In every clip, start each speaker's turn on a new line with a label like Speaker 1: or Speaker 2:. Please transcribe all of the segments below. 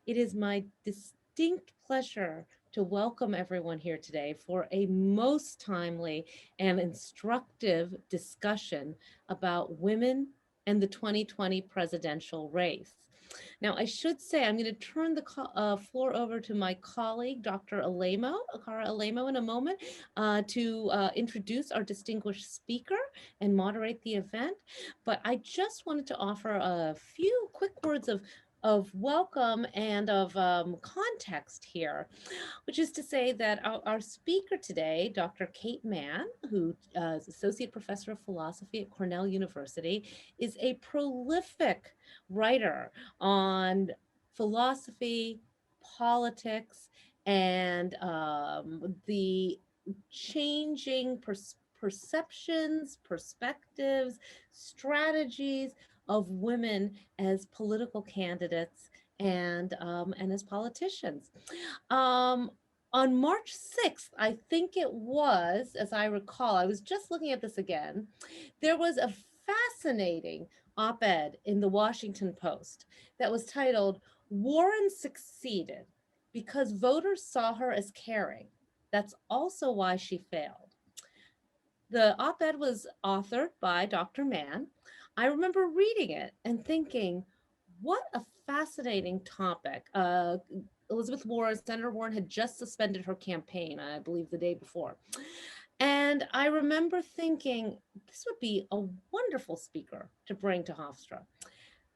Speaker 1: It is my distinct pleasure to welcome everyone here today for a most timely and instructive discussion about women and the 2020 presidential race. Now, I should say I'm going to turn the floor over to my colleague, Dr. Alaimo, Akara Alaimo, in a moment to introduce our distinguished speaker and moderate the event. But I just wanted to offer a few quick words of welcome and of context here, which is to say that our speaker today, Dr. Kate Manne, who is Associate Professor of Philosophy at Cornell University, is a prolific writer on philosophy, politics, and the changing perceptions, perspectives, strategies of women as political candidates and as politicians. Um, on March 6th, I think it was, as I recall, I was just looking at this again, there was a fascinating op-ed in the Washington Post that was titled, "Warren Succeeded Because Voters Saw Her as Caring. That's also why she failed." The op-ed was authored by Dr. Manne. I remember reading it and thinking, what a fascinating topic. Elizabeth Warren, Senator Warren had just suspended her campaign, I believe the day before. And I remember thinking, this would be a wonderful speaker to bring to Hofstra.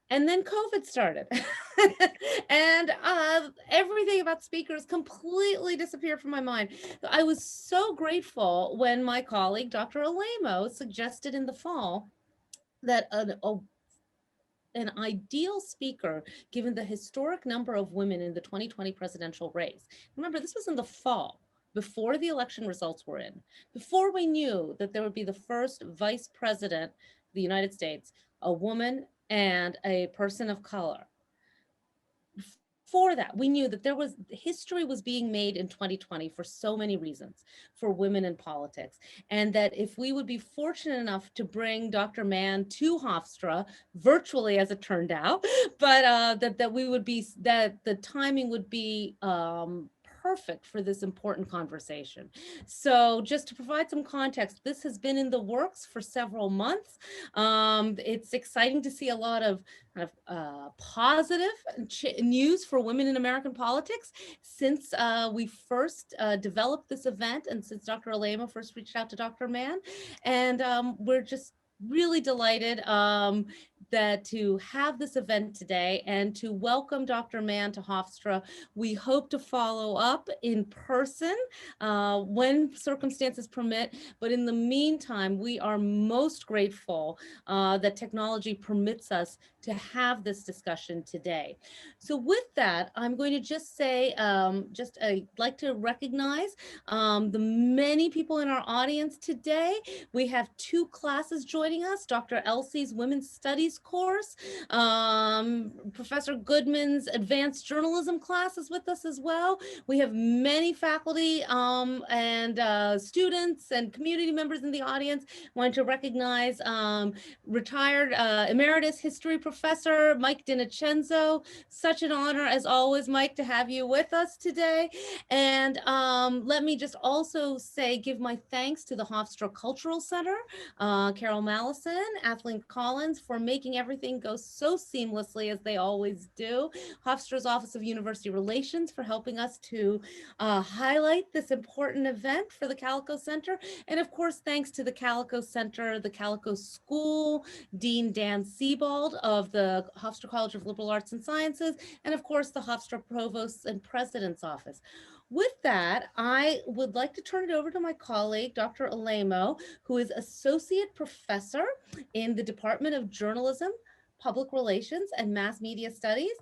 Speaker 1: And then COVID started and everything about speakers completely disappeared from my mind. I was so grateful when my colleague, Dr. Alaimo, suggested in the fall that an ideal speaker, given the historic number of women in the 2020 presidential race. Remember, this was in the fall, before the election results were in, before we knew that there would be the first vice president of the United States, a woman and a person of color. Before that, we knew that history was being made in 2020 for so many reasons for women in politics. And that if we would be fortunate enough to bring Dr. Manne to Hofstra, virtually as it turned out, but that the timing would be perfect for this important conversation. So just to provide some context, this has been in the works for several months. It's exciting to see a lot of kind of positive news for women in American politics since we first developed this event and since Dr. Alaimo first reached out to Dr. Manne. And we're just really delighted that to have this event today and to welcome Dr. Manne to Hofstra. We hope to follow up in person when circumstances permit, but in the meantime, we are most grateful that technology permits us to have this discussion today. So with that, I'm going to just say, I'd like to recognize the many people in our audience today. We have two classes joining us, Dr. Elsie's Women's Studies course, Professor Goodman's Advanced Journalism class is with us as well. We have many faculty and students and community members in the audience. I wanted to recognize retired emeritus history professor Mike DiNicenzo. Such an honor as always, Mike, to have you with us today. And let me just also say, give my thanks to the Hofstra Cultural Center, Carol Mallison, Athleen Collins, for making everything go so seamlessly as they always do. Hofstra's Office of University Relations for helping us to highlight this important event for the Kalikow Center. And of course, thanks to the Kalikow Center, the Kalikow School, Dean Dan Siebold of the Hofstra College of Liberal Arts and Sciences, and of course, the Hofstra Provost's and President's Office. With that, I would like to turn it over to my colleague, Dr. Alaimo, who is Associate Professor in the Department of Journalism, Public Relations, and Mass Media Studies,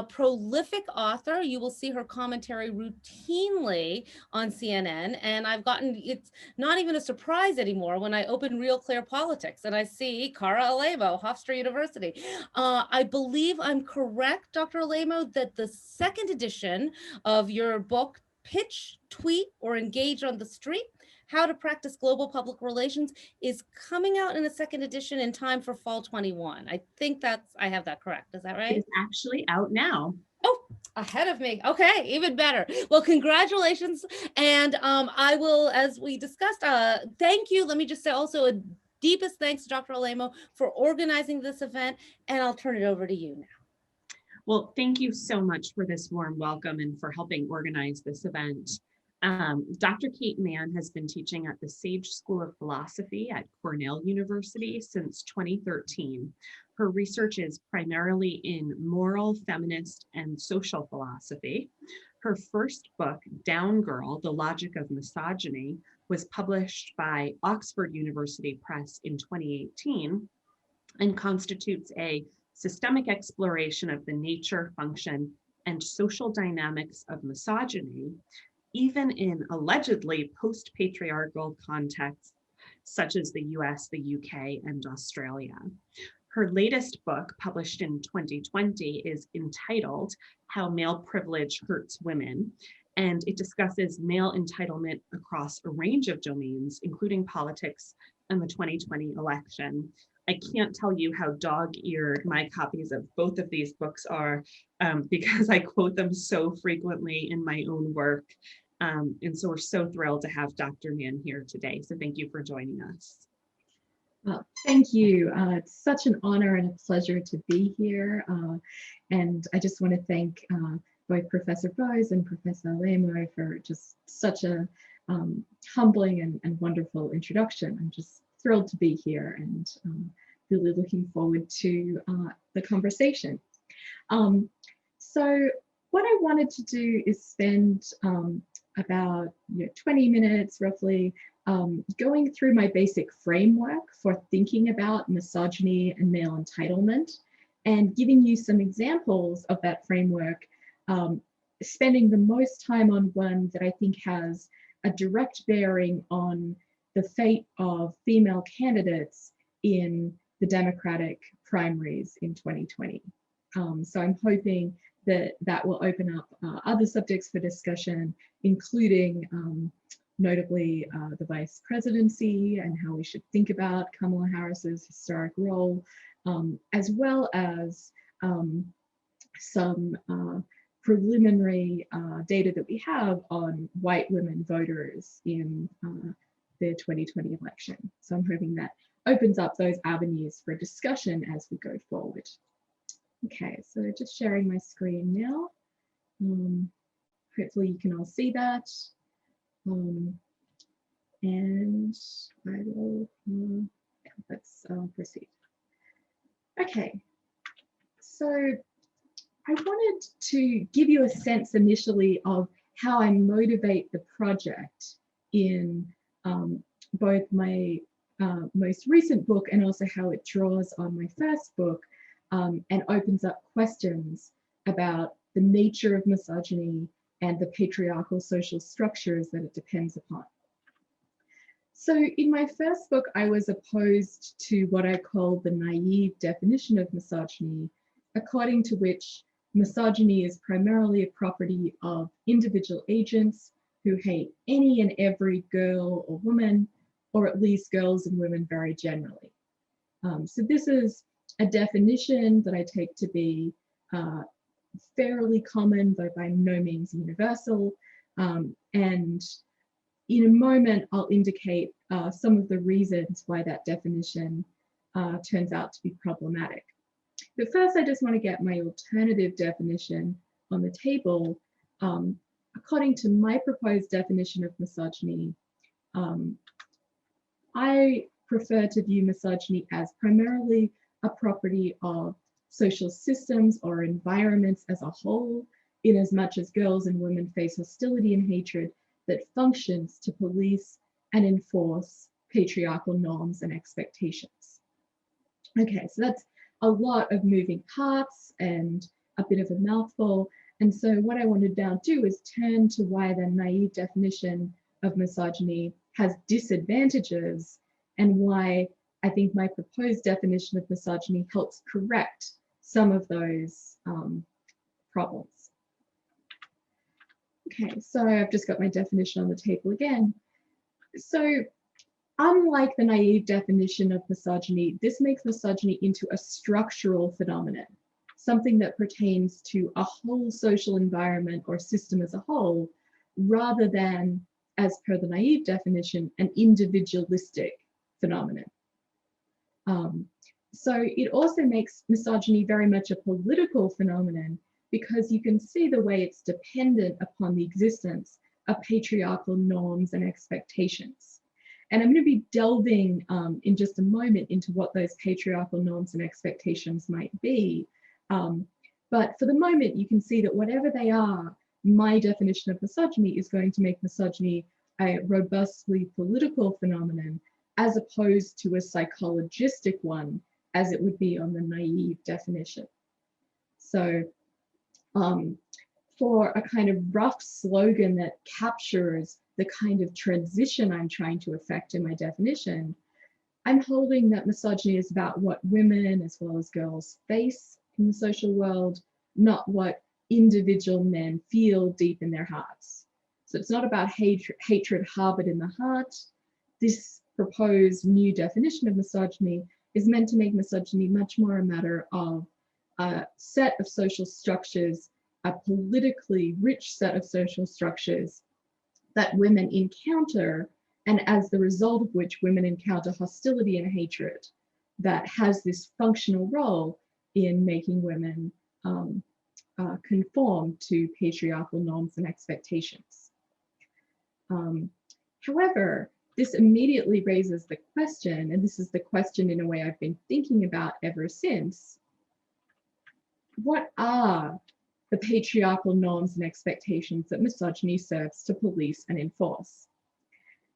Speaker 1: prolific author. You will see her commentary routinely on CNN, and it's not even a surprise anymore when I open Real Clear Politics and I see Kara Alaimo, Hofstra University. I believe I'm correct, Dr. Alaimo, that the second edition of your book, Pitch, Tweet, or Engage on the Street, How to Practice Global Public Relations, is coming out in a second edition in time for fall 21. I think I have that correct. Is that right?
Speaker 2: It's actually out now.
Speaker 1: Oh, Ahead of me. Okay, even better. Well, congratulations. And I will, as we discussed, thank you. Let me just say also a deepest thanks to Dr. Alaimo for organizing this event, and I'll turn it over to you now.
Speaker 2: Well, thank you so much for this warm welcome and for helping organize this event. Dr. Kate Manne has been teaching at the Sage School of Philosophy at Cornell University since 2013. Her research is primarily in moral, feminist, and social philosophy. Her first book, Down Girl, The Logic of Misogyny, was published by Oxford University Press in 2018 and constitutes a systemic exploration of the nature, function, and social dynamics of misogyny, even in allegedly post-patriarchal contexts, such as the US, the UK, and Australia. Her latest book, published in 2020, is entitled How Male Privilege Hurts Women, and it discusses male entitlement across a range of domains, including politics and the 2020 election. I can't tell you how dog-eared my copies of both of these books are because I quote them so frequently in my own work. And so we're so thrilled to have Dr. Manne here today. So thank you for joining us.
Speaker 3: Well, thank you. It's such an honor and a pleasure to be here. And I just want to thank both Professor Bose and Professor Alaimo for just such a humbling and wonderful introduction. I'm just thrilled to be here and really looking forward to the conversation. So what I wanted to do is spend about 20 minutes roughly going through my basic framework for thinking about misogyny and male entitlement and giving you some examples of that framework, spending the most time on one that I think has a direct bearing on the fate of female candidates in the Democratic primaries in 2020. So I'm hoping that that will open up other subjects for discussion, including notably the vice presidency and how we should think about Kamala Harris's historic role, as well as some preliminary data that we have on white women voters in the 2020 election. So I'm hoping that opens up those avenues for discussion as we go forward. Okay, so just sharing my screen now. Hopefully you can all see that. And I will, let's proceed. Okay, so I wanted to give you a sense initially of how I motivate the project in both my most recent book and also how it draws on my first book and opens up questions about the nature of misogyny and the patriarchal social structures that it depends upon. So in my first book, I was opposed to what I call the naive definition of misogyny, according to which misogyny is primarily a property of individual agents who hate any and every girl or woman, or at least girls and women very generally. So this is a definition that I take to be fairly common, though by no means universal. And in a moment, I'll indicate some of the reasons why that definition turns out to be problematic. But first, I just want to get my alternative definition on the table. According to my proposed definition of misogyny, I prefer to view misogyny as primarily a property of social systems or environments as a whole, in as much as girls and women face hostility and hatred that functions to police and enforce patriarchal norms and expectations. Okay, so that's a lot of moving parts and a bit of a mouthful. And so what I want to now do is turn to why the naive definition of misogyny has disadvantages and why I think my proposed definition of misogyny helps correct some of those problems. Okay, so I've just got my definition on the table again. So unlike the naive definition of misogyny, this makes misogyny into a structural phenomenon. something that pertains to a whole social environment or system as a whole, rather than, as per the naive definition, an individualistic phenomenon. So it also makes misogyny very much a political phenomenon, because you can see the way it's dependent upon the existence of patriarchal norms and expectations. And I'm going to be delving in just a moment into what those patriarchal norms and expectations might be. But for the moment, you can see that whatever they are, my definition of misogyny is going to make misogyny a robustly political phenomenon, as opposed to a psychologistic one, as it would be on the naive definition. So for a kind of rough slogan that captures the kind of transition I'm trying to effect in my definition, I'm holding that misogyny is about what women as well as girls face in the social world, not what individual men feel deep in their hearts. So it's not about hatred harbored in the heart. This proposed new definition of misogyny is meant to make misogyny much more a matter of a set of social structures, a politically rich set of social structures that women encounter, and as the result of which women encounter hostility and hatred, that has this functional role in making women conform to patriarchal norms and expectations. However, this immediately raises the question, and this is the question in a way I've been thinking about ever since: what are the patriarchal norms and expectations that misogyny serves to police and enforce?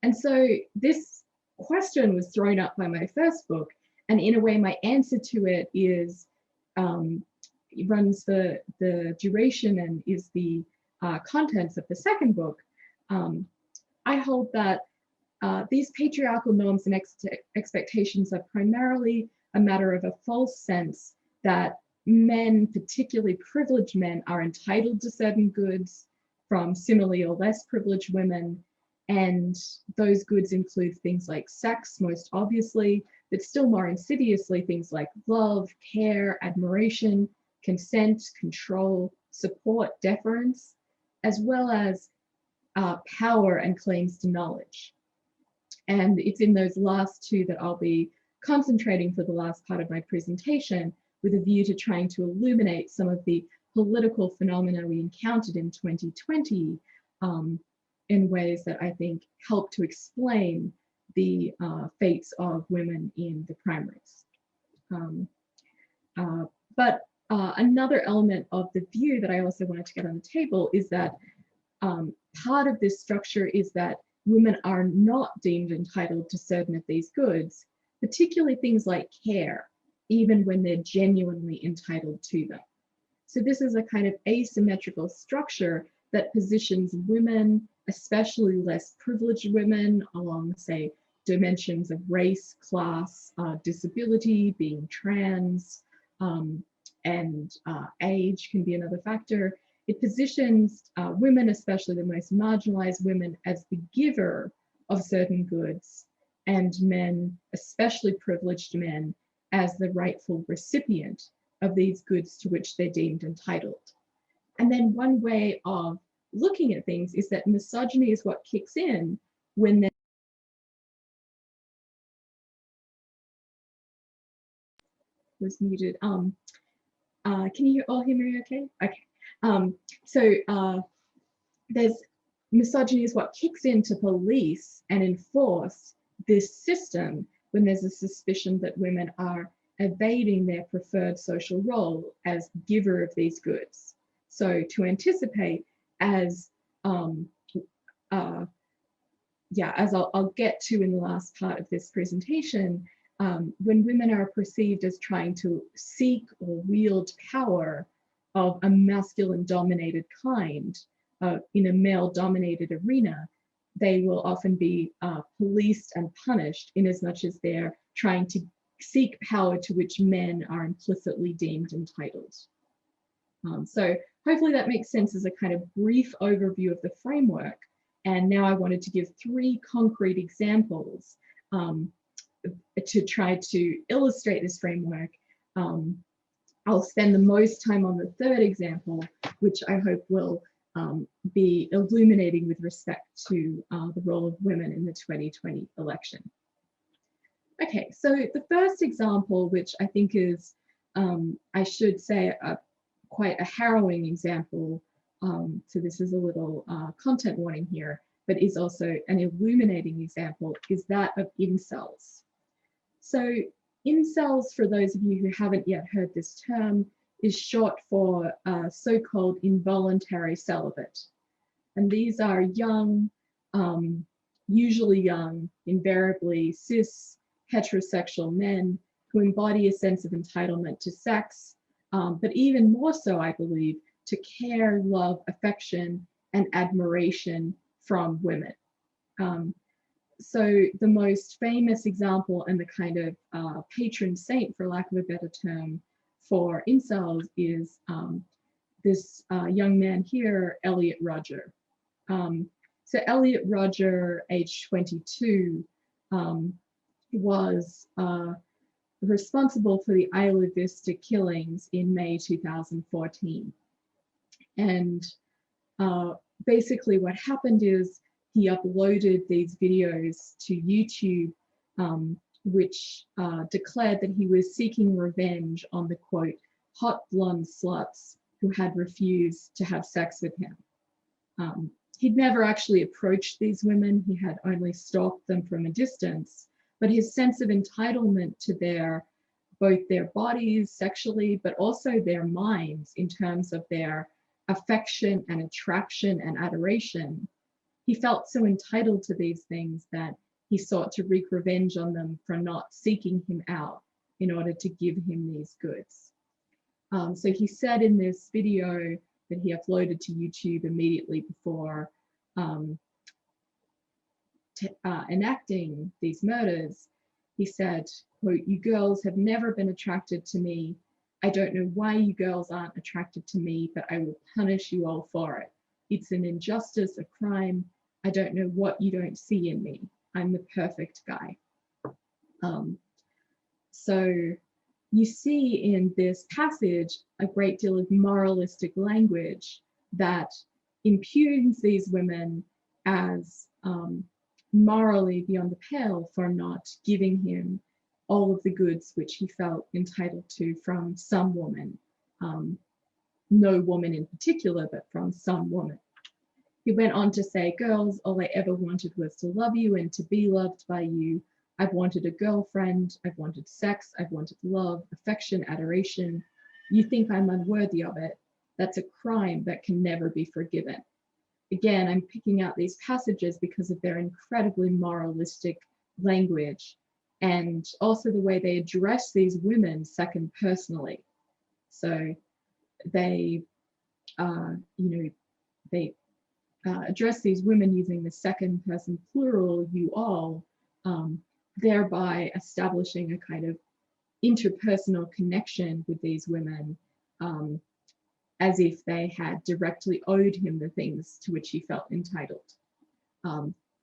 Speaker 3: And so this question was thrown up by my first book, and in a way my answer to it is, it runs the duration and is the contents of the second book. I hold that these patriarchal norms and expectations are primarily a matter of a false sense that men, particularly privileged men, are entitled to certain goods from similarly or less privileged women. And those goods include things like sex, most obviously, but still more insidiously, things like love, care, admiration, consent, control, support, deference, as well as power and claims to knowledge. And it's in those last two that I'll be concentrating for the last part of my presentation, with a view to trying to illuminate some of the political phenomena we encountered in 2020 in ways that I think help to explain the fates of women in the primaries. But another element of the view that I also wanted to get on the table is that part of this structure is that women are not deemed entitled to certain of these goods, particularly things like care, even when they're genuinely entitled to them. So this is a kind of asymmetrical structure that positions women, especially less privileged women, along, say, dimensions of race, class, disability, being trans, and age can be another factor. It positions women, especially the most marginalized women, as the giver of certain goods, and men, especially privileged men, as the rightful recipient of these goods to which they're deemed entitled. And then one way of looking at things is that misogyny is what kicks in when there was muted. Can you all hear me okay? Okay. There's misogyny is what kicks in to police and enforce this system when there's a suspicion that women are evading their preferred social role as giver of these goods. So to anticipate, as I'll get to in the last part of this presentation, when women are perceived as trying to seek or wield power of a masculine dominated kind in a male dominated arena, they will often be policed and punished in as much as they're trying to seek power to which men are implicitly deemed entitled. So hopefully that makes sense as a kind of brief overview of the framework. And now I wanted to give 3 concrete examples to try to illustrate this framework I'll spend the most time on the third example, which I hope will be illuminating with respect to the role of women in the 2020 election. Okay, so the first example, which I think is, I should say, quite a harrowing example, so this is a little content warning here, but is also an illuminating example, is that of incels. So incels, for those of you who haven't yet heard this term, is short for so-called involuntary celibate. And these are young, usually young, invariably cis, heterosexual men who embody a sense of entitlement to sex, but even more so, I believe, to care, love, affection, and admiration from women. So the most famous example and the kind of patron saint, for lack of a better term, for incels is this young man here, Elliot Rodger. So Elliot Rodger, age 22, was responsible for the Isla Vista killings in May 2014. And basically what happened is he uploaded these videos to YouTube, which declared that he was seeking revenge on the, quote, hot blonde sluts who had refused to have sex with him. He'd never actually approached these women. He had only stalked them from a distance, but his sense of entitlement to both their bodies sexually, but also their minds in terms of their affection and attraction and adoration, he felt so entitled to these things that he sought to wreak revenge on them for not seeking him out in order to give him these goods. So he said in this video that he uploaded to YouTube immediately before enacting these murders, he said, quote, "You girls have never been attracted to me. I don't know why you girls aren't attracted to me, but I will punish you all for it. It's an injustice, a crime. I don't know what you don't see in me. I'm the perfect guy." So you see in this passage a great deal of moralistic language that impugns these women as morally beyond the pale for not giving him all of the goods which he felt entitled to from some woman. No woman in particular, but from some woman. He went on to say, "Girls, all I ever wanted was to love you and to be loved by you. I've wanted a girlfriend, I've wanted sex, I've wanted love, affection, adoration. You think I'm unworthy of it? That's a crime that can never be forgiven." Again, I'm picking out these passages because of their incredibly moralistic language and also the way they address these women second personally. So they, address these women using the second person plural, you all, thereby establishing a kind of interpersonal connection with these women, as if they had directly owed him the things to which he felt entitled.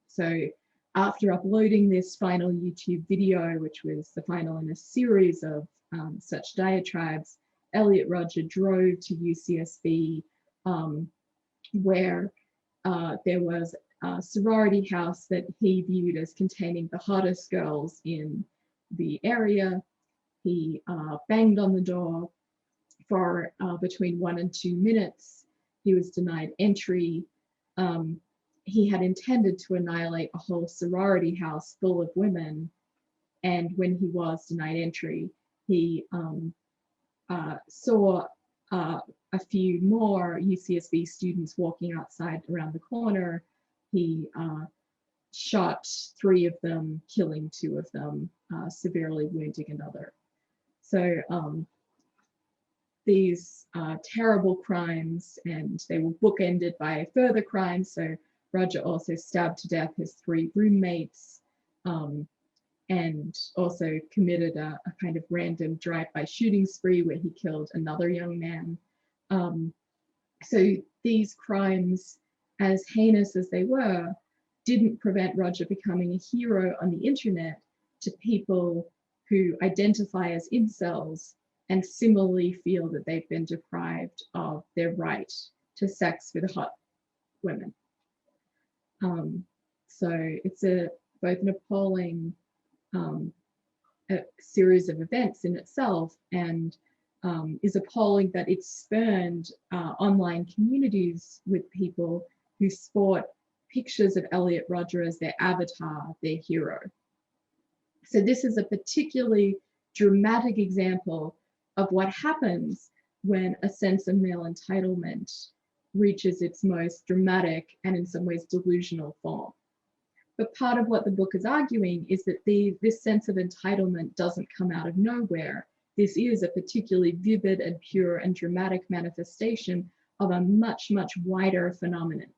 Speaker 3: So after uploading this final YouTube video, which was the final in a series of such diatribes, Elliot Rodger drove to UCSB, where there was a sorority house that he viewed as containing the hottest girls in the area. He banged on the door for between 1 and 2 minutes. He was denied entry. He had intended to annihilate a whole sorority house full of women. And when he was denied entry, he saw a few more UCSB students walking outside around the corner. He shot 3 of them, killing 2 of them, severely wounding another. So these terrible crimes, and they were bookended by further crimes. So Rodger also stabbed to death his 3 roommates, and also committed a kind of random drive-by shooting spree where he killed another young man. So these crimes, as heinous as they were, didn't prevent Rodger becoming a hero on the internet to people who identify as incels and similarly feel that they've been deprived of their right to sex with hot women. So it's both an appalling a series of events in itself, and is appalling that it's spurned online communities with people who sport pictures of Elliot Rodger as their avatar, their hero. So this is a particularly dramatic example of what happens when a sense of male entitlement reaches its most dramatic and in some ways delusional form. But part of what the book is arguing is that this sense of entitlement doesn't come out of nowhere. This is a particularly vivid and pure and dramatic manifestation of a much, much wider phenomenon,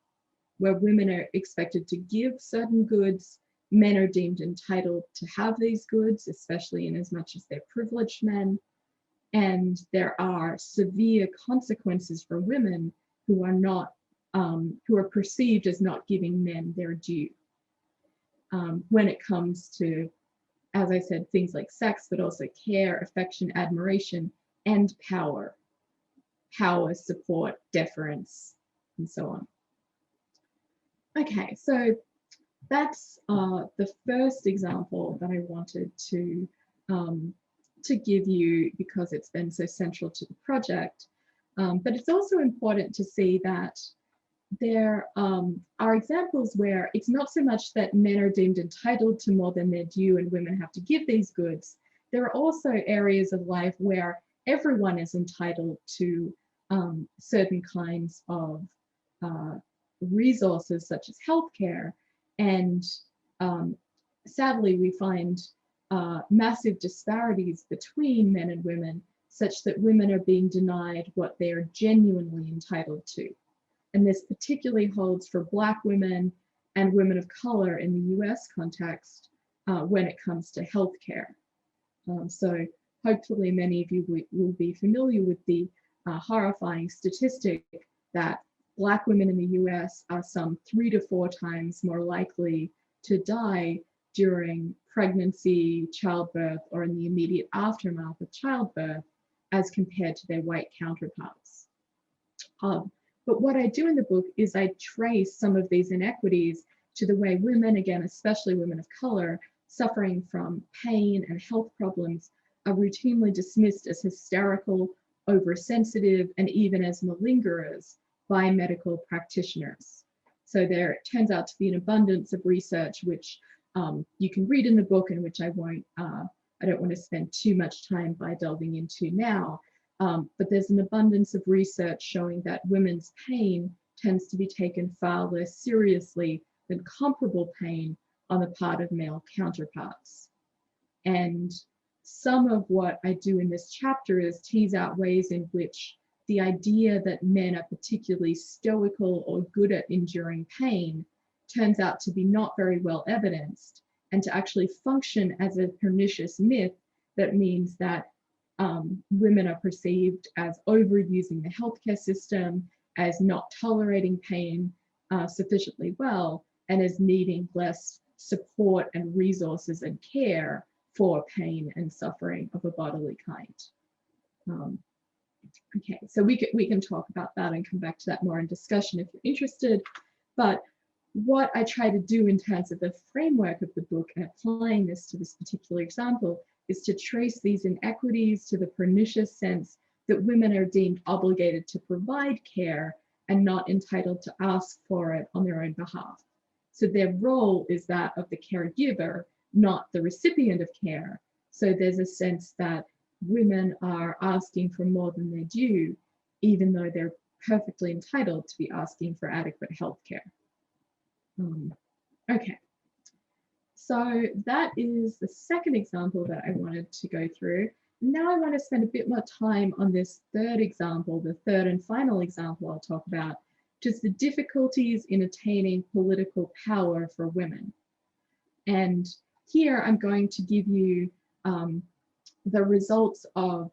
Speaker 3: where women are expected to give certain goods, men are deemed entitled to have these goods, especially in as much as they're privileged men, and there are severe consequences for women who are not, who are perceived as not giving men their due. When it comes to, as I said, things like sex, but also care, affection, admiration, and power, support, deference, and so on. Okay, so that's the first example that I wanted to give you because it's been so central to the project. But it's also important to see that there are examples where it's not so much that men are deemed entitled to more than their due and women have to give these goods. There are also areas of life where everyone is entitled to certain kinds of resources such as healthcare. And sadly, we find massive disparities between men and women such that women are being denied what they are genuinely entitled to. And this particularly holds for Black women and women of color in the US context when it comes to healthcare. So hopefully many of you will be familiar with the horrifying statistic that Black women in the US are some 3 to 4 times more likely to die during pregnancy, childbirth, or in the immediate aftermath of childbirth as compared to their white counterparts. But what I do in the book is I trace some of these inequities to the way women, again, especially women of color, suffering from pain and health problems are routinely dismissed as hysterical, oversensitive, and even as malingerers by medical practitioners. So there turns out to be an abundance of research, which you can read in the book and which I don't want to spend too much time by delving into now. But there's an abundance of research showing that women's pain tends to be taken far less seriously than comparable pain on the part of male counterparts. And some of what I do in this chapter is tease out ways in which the idea that men are particularly stoical or good at enduring pain turns out to be not very well evidenced, and to actually function as a pernicious myth that means that women are perceived as overusing the healthcare system, as not tolerating pain sufficiently well, and as needing less support and resources and care for pain and suffering of a bodily kind. Okay, so we can talk about that and come back to that more in discussion if you're interested. But what I try to do in terms of the framework of the book and applying this to this particular example is to trace these inequities to the pernicious sense that women are deemed obligated to provide care and not entitled to ask for it on their own behalf. So their role is that of the caregiver, not the recipient of care. So there's a sense that women are asking for more than their due, even though they're perfectly entitled to be asking for adequate health care. Okay, so that is the second example that I wanted to go through. Now I want to spend a bit more time on this third example, the third and final example I'll talk about, which is the difficulties in attaining political power for women. And here I'm going to give you the results of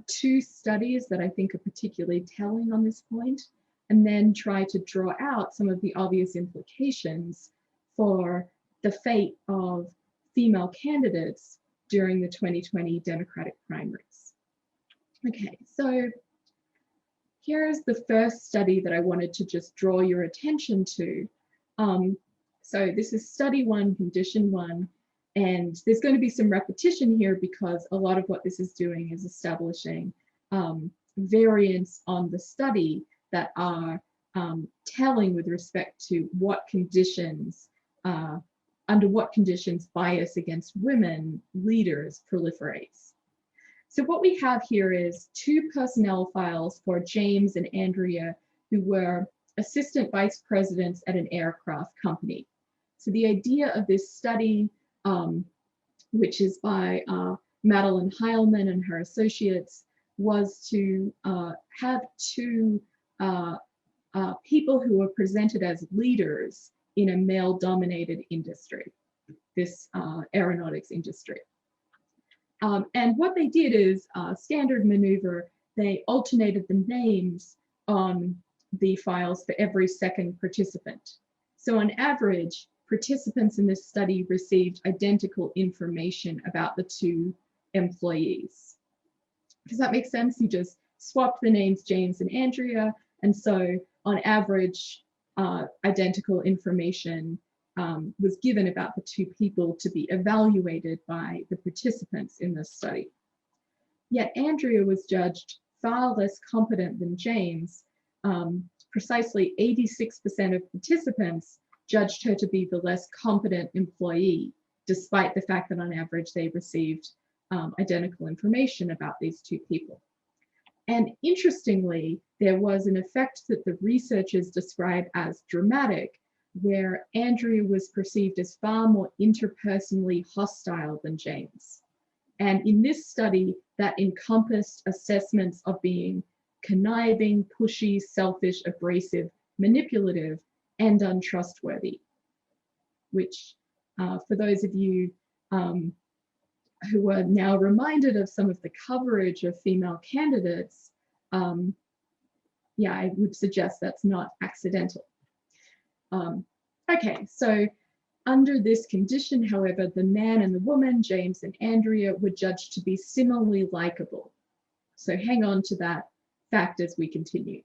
Speaker 3: 2 studies that I think are particularly telling on this point, and then try to draw out some of the obvious implications for the fate of female candidates during the 2020 Democratic primaries. Okay, so here's the first study that I wanted to just draw your attention to. So this is study 1, condition 1, and there's going to be some repetition here because a lot of what this is doing is establishing variants on the study that are telling with respect to what conditions, under what conditions bias against women leaders proliferates. So what we have here is 2 personnel files for James and Andrea, who were assistant vice presidents at an aircraft company. So the idea of this study, which is by Madeline Heilman and her associates, was to have 2 people who were presented as leaders in a male-dominated industry, this aeronautics industry. And what they did is standard maneuver. They alternated the names on the files for every second participant. So on average, participants in this study received identical information about the 2 employees. Does that make sense? You just swapped the names James and Andrea, and so on average, identical information was given about the 2 people to be evaluated by the participants in this study. Yet Andrea was judged far less competent than James. Precisely 86% of participants judged her to be the less competent employee, despite the fact that on average they received identical information about these 2 people. And interestingly, there was an effect that the researchers describe as dramatic, where Andrea was perceived as far more interpersonally hostile than James. And in this study, that encompassed assessments of being conniving, pushy, selfish, abrasive, manipulative, and untrustworthy, which for those of you who are now reminded of some of the coverage of female candidates, yeah, I would suggest that's not accidental. Okay, so under this condition, however, the man and the woman, James and Andrea, were judged to be similarly likable. So hang on to that fact as we continue.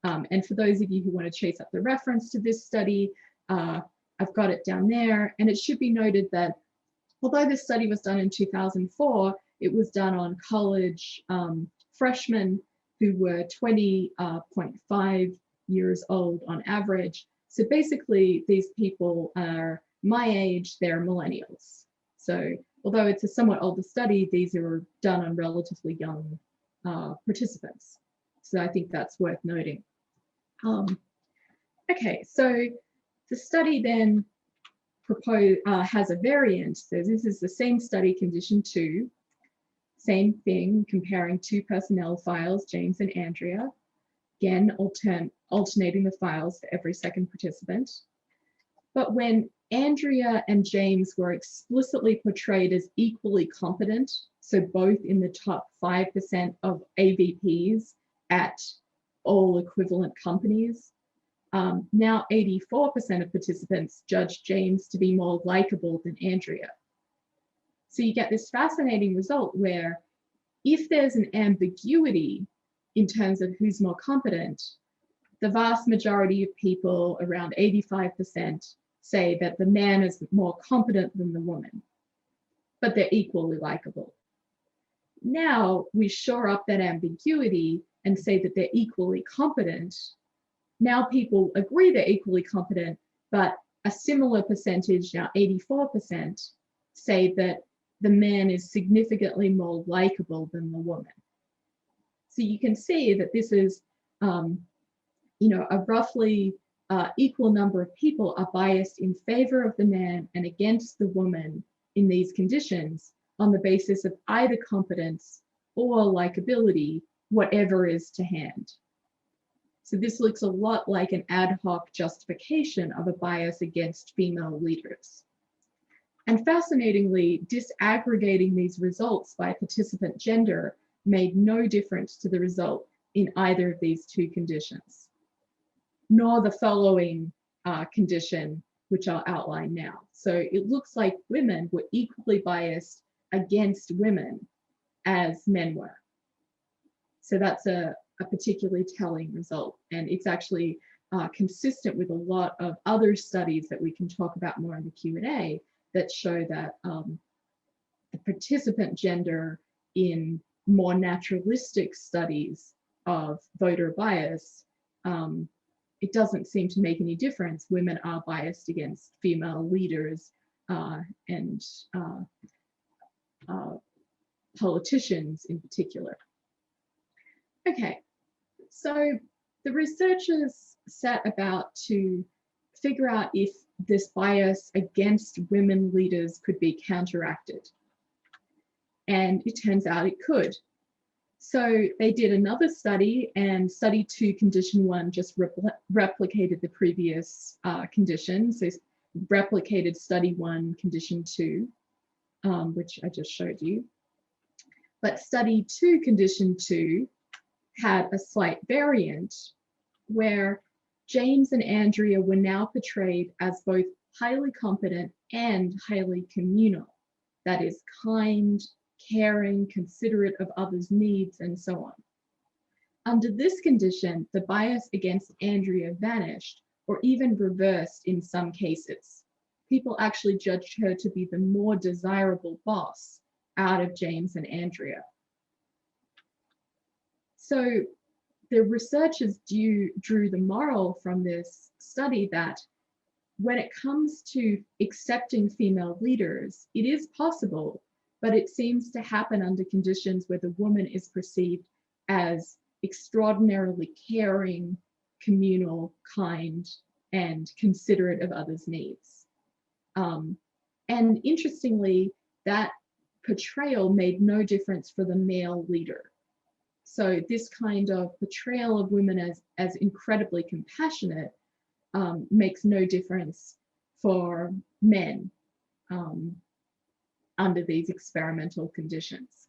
Speaker 3: And for those of you who want to chase up the reference to this study, I've got it down there. And it should be noted that although this study was done in 2004, it was done on college freshmen who were 20.5 years old on average. So basically, these people are my age, they're millennials. So although it's a somewhat older study, these are done on relatively young participants. So I think that's worth noting. Okay, so the study then has a variant. So this is the same study, condition 2, same thing, comparing 2 personnel files, James and Andrea. Again, alternating the files for every second participant. But when Andrea and James were explicitly portrayed as equally competent, so both in the top 5% of AVPs at all equivalent companies, now 84% of participants judged James to be more likable than Andrea. So you get this fascinating result where if there's an ambiguity in terms of who's more competent, the vast majority of people, around 85%, say that the man is more competent than the woman, but they're equally likable. Now we shore up that ambiguity and say that they're equally competent. Now people agree they're equally competent, but a similar percentage, now 84%, say that the man is significantly more likable than the woman. So you can see that this is, a roughly equal number of people are biased in favor of the man and against the woman in these conditions on the basis of either competence or likability, whatever is to hand. So this looks a lot like an ad hoc justification of a bias against female leaders. And fascinatingly, disaggregating these results by participant gender made no difference to the result in either of these 2 conditions, nor the following condition, which I'll outline now. So it looks like women were equally biased against women as men were. So that's a particularly telling result. And it's actually consistent with a lot of other studies that we can talk about more in the Q&A that show that the participant gender in more naturalistic studies of voter bias, it doesn't seem to make any difference. Women are biased against female leaders and politicians in particular. Okay, so the researchers set about to figure out if this bias against women leaders could be counteracted. And it turns out it could. So they did another study, and study 2, condition 1, just replicated the previous conditions. So replicated study 1, condition 2, which I just showed you. But study 2, condition 2, had a slight variant where James and Andrea were now portrayed as both highly competent and highly communal. That is, kind, caring, considerate of others' needs, and so on. Under this condition, the bias against Andrea vanished, or even reversed in some cases. People actually judged her to be the more desirable boss out of James and Andrea. So the researchers drew the moral from this study that when it comes to accepting female leaders, it is possible, but it seems to happen under conditions where the woman is perceived as extraordinarily caring, communal, kind, and considerate of others' needs. And interestingly, that portrayal made no difference for the male leader. So this kind of portrayal of women as incredibly compassionate makes no difference for men under these experimental conditions.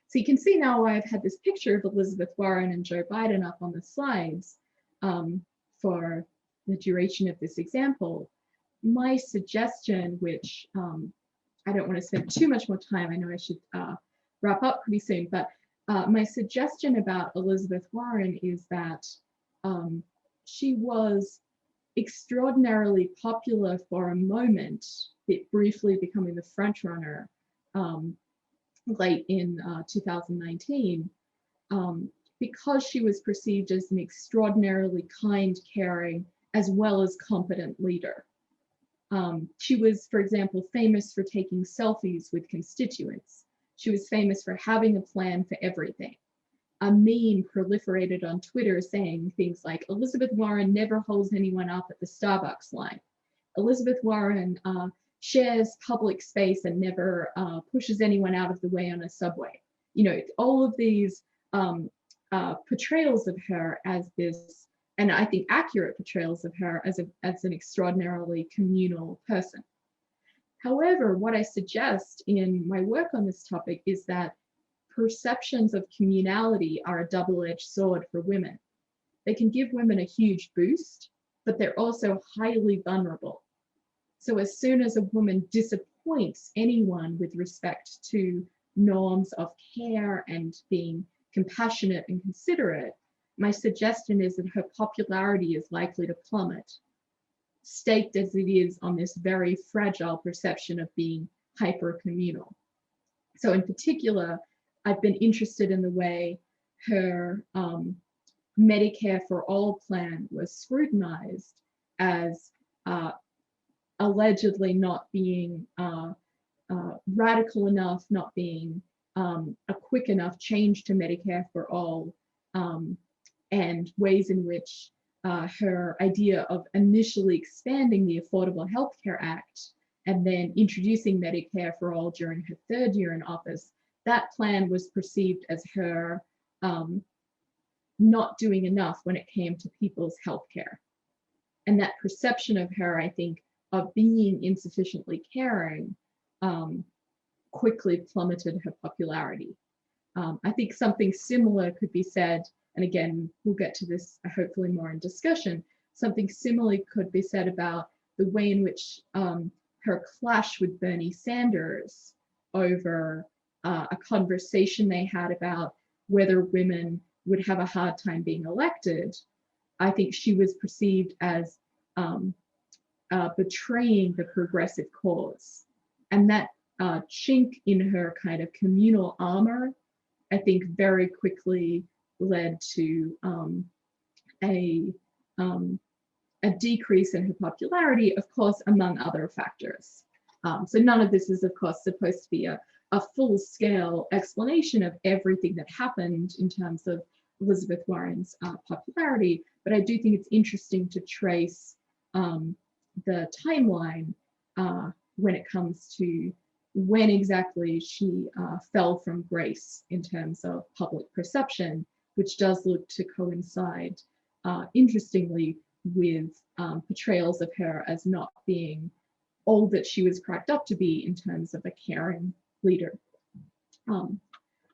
Speaker 3: So you can see now why I've had this picture of Elizabeth Warren and Joe Biden up on the slides for the duration of this example. My suggestion, which I don't want to spend too much more time, I know I should wrap up pretty soon, but my suggestion about Elizabeth Warren is that she was extraordinarily popular for a moment, briefly becoming the front runner late in 2019, because she was perceived as an extraordinarily kind, caring, as well as competent leader. She was, for example, famous for taking selfies with constituents. She was famous for having a plan for everything. A meme proliferated on Twitter saying things like, Elizabeth Warren never holds anyone up at the Starbucks line. Elizabeth Warren shares public space and never pushes anyone out of the way on a subway. You know, all of these portrayals of her as this, and I think accurate portrayals of her as an extraordinarily communal person. However, what I suggest in my work on this topic is that perceptions of communality are a double-edged sword for women. They can give women a huge boost, but they're also highly vulnerable. So as soon as a woman disappoints anyone with respect to norms of care and being compassionate and considerate, my suggestion is that her popularity is likely to plummet, staked as it is on this very fragile perception of being hyper-communal. So in particular, I've been interested in the way her Medicare for All plan was scrutinized as allegedly not being radical enough, not being a quick enough change to Medicare for All, and ways in which her idea of initially expanding the Affordable Health Care Act and then introducing Medicare for All during her third year in office, that plan was perceived as her not doing enough when it came to people's health care. And that perception of her, I think, of being insufficiently caring quickly plummeted her popularity. I think something similar could be said, and again, we'll get to this hopefully more in discussion, something similar could be said about the way in which her clash with Bernie Sanders over a conversation they had about whether women would have a hard time being elected, I think she was perceived as betraying the progressive cause. And that chink in her kind of communal armor, I think very quickly led to a decrease in her popularity, of course, among other factors. So none of this is, of course, supposed to be a full-scale explanation of everything that happened in terms of Elizabeth Warren's popularity, but I do think it's interesting to trace the timeline when it comes to when exactly she fell from grace in terms of public perception, which does look to coincide, interestingly, with portrayals of her as not being all that she was cracked up to be in terms of a caring leader.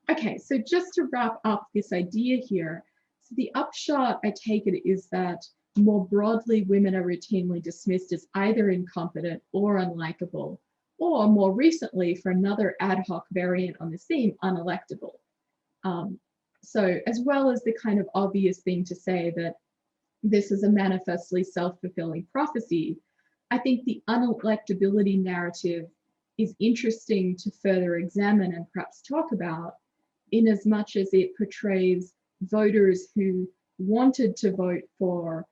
Speaker 3: Okay, so just to wrap up this idea here, so the upshot, I take it, is that more broadly, women are routinely dismissed as either incompetent or unlikable, or more recently, for another ad hoc variant on this theme, unelectable. So as well as the kind of obvious thing to say that this is a manifestly self-fulfilling prophecy, I think the unelectability narrative is interesting to further examine and perhaps talk about, in as much as it portrays voters who wanted to vote for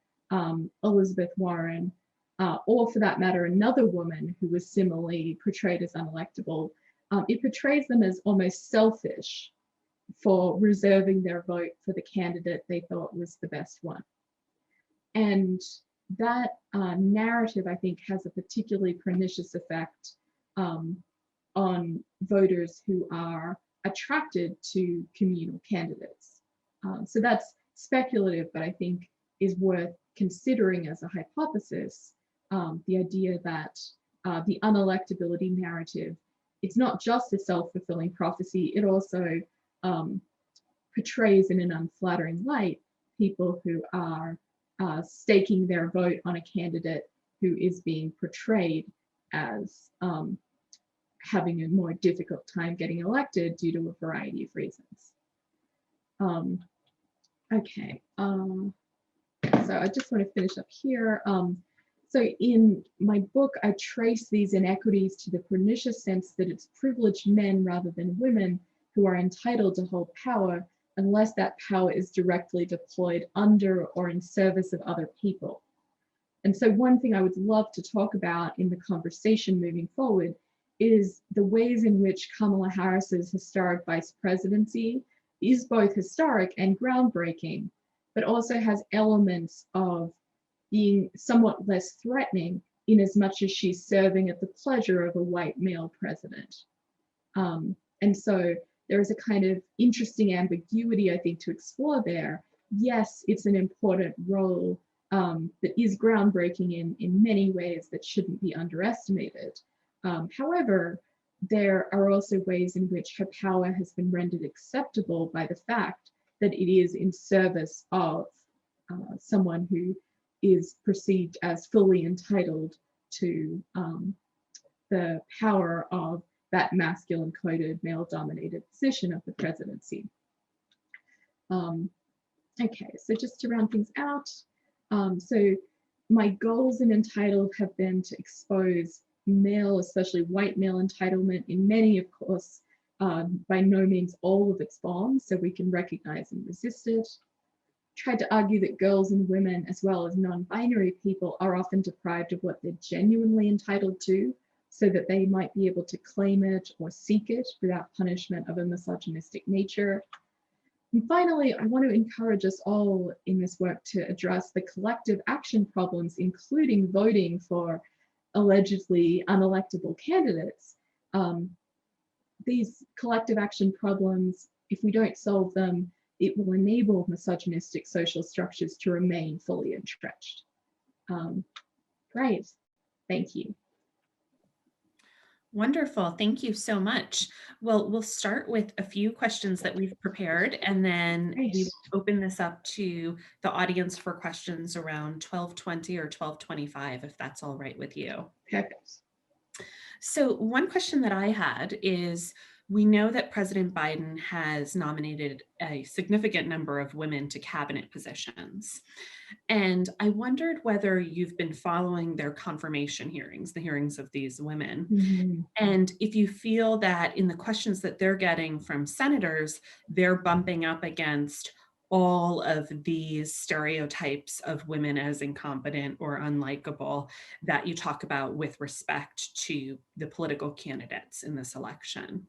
Speaker 3: Elizabeth Warren, or for that matter, another woman who was similarly portrayed as unelectable. It portrays them as almost selfish for reserving their vote for the candidate they thought was the best one. And that narrative, I think, has a particularly pernicious effect on voters who are attracted to communal candidates. So that's speculative, but I think is worth considering as a hypothesis, the idea that the unelectability narrative, it's not just a self-fulfilling prophecy, it also portrays in an unflattering light people who are staking their vote on a candidate who is being portrayed as having a more difficult time getting elected due to a variety of reasons. Okay, so I just want to finish up here. So in my book, I trace these inequities to the pernicious sense that it's privileged men rather than women who are entitled to hold power unless that power is directly deployed under or in service of other people. And so one thing I would love to talk about in the conversation moving forward is the ways in which Kamala Harris's historic vice presidency is both historic and groundbreaking, but also has elements of being somewhat less threatening in as much as she's serving at the pleasure of a white male president. And so there is a kind of interesting ambiguity, I think, to explore there. Yes, it's an important role that is groundbreaking in many ways that shouldn't be underestimated. However, there are also ways in which her power has been rendered acceptable by the fact that it is in service of someone who is perceived as fully entitled to the power of that masculine coded male dominated position of the presidency. Okay, so just to round things out, so my goals in Untitled have been to expose male, especially white male entitlement in many, of course, by no means all of its forms, so we can recognize and resist it. Tried to argue that girls and women, as well as non-binary people, are often deprived of what they're genuinely entitled to, so that they might be able to claim it or seek it without punishment of a misogynistic nature. And finally, I want to encourage us all in this work to address the collective action problems, including voting for allegedly unelectable candidates. These collective action problems, if we don't solve them, it will enable misogynistic social structures to remain fully entrenched. Great, thank you.
Speaker 2: Wonderful, thank you so much. Well, we'll start with a few questions that we've prepared, and then we will open this up to the audience for questions around 12:20 or 12:25, if that's all right with you.
Speaker 3: Perfect.
Speaker 2: So one question that I had is, We know that President Biden has nominated a significant number of women to cabinet positions. And I wondered whether you've been following their confirmation hearings, the hearings of these women,
Speaker 3: Mhm.
Speaker 2: and if you feel that in the questions that they're getting from senators, they're bumping up against all of these stereotypes of women as incompetent or unlikable that you talk about with respect to the political candidates in this election.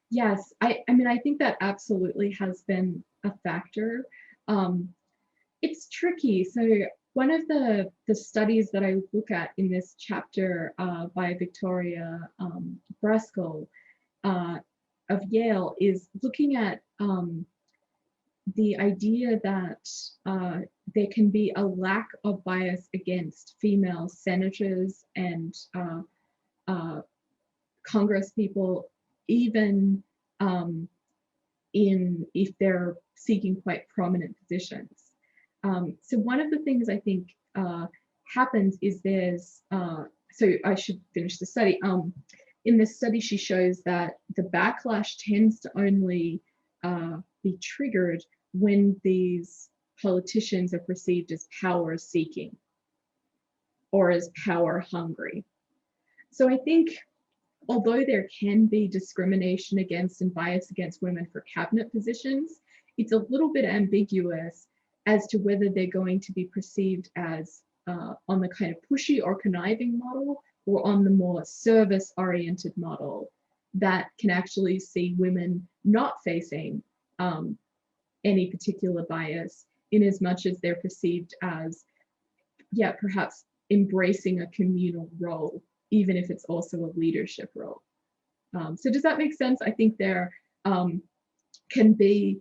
Speaker 3: Yes, I mean, I think that absolutely has been a factor. Um, it's tricky. So one of the studies that I look at in this chapter by Victoria Braskell of Yale is looking at the idea that there can be a lack of bias against female senators and Congress people, even if they're seeking quite prominent positions. So one of the things I think happens is so I should finish the study. In this study, she shows that the backlash tends to only be triggered when these politicians are perceived as power seeking or as power hungry. So I think although there can be discrimination against and bias against women for cabinet positions, it's a little bit ambiguous as to whether they're going to be perceived as on the kind of pushy or conniving model or on the more service-oriented model that can actually see women not facing any particular bias in as much as they're perceived as, yeah, perhaps embracing a communal role, even if it's also a leadership role. So does that make sense? I think there can be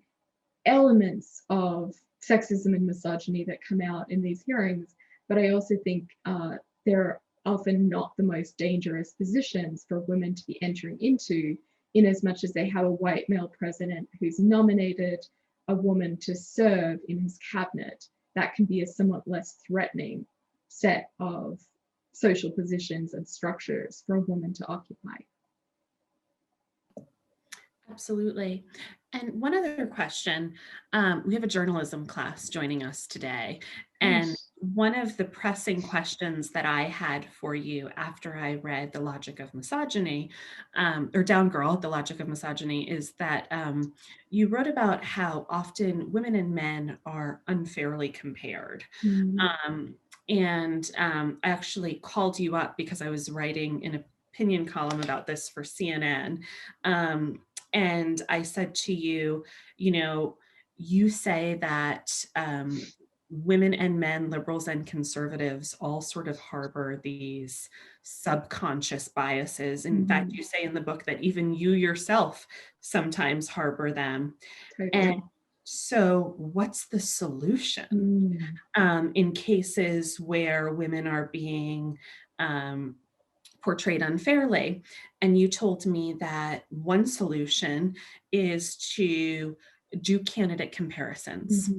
Speaker 3: elements of sexism and misogyny that come out in these hearings, but I also think they're often not the most dangerous positions for women to be entering into, in as much as they have a white male president who's nominated a woman to serve in his cabinet. That can be a somewhat less threatening set of social positions and structures for a woman to occupy.
Speaker 2: Absolutely. And one other question, we have a journalism class joining us today. And one of the pressing questions that I had for you after I read The Logic of Misogyny, or Down Girl, The Logic of Misogyny, is that you wrote about how often women and men are unfairly compared. And I actually called you up because I was writing an opinion column about this for CNN. And I said to you, you say that women and men, liberals and conservatives, all sort of harbor these subconscious biases. In fact, you say in the book that even you yourself sometimes harbor them.
Speaker 3: Totally.
Speaker 2: And so what's the solution in cases where women are being portrayed unfairly? And you told me that one solution is to do candidate comparisons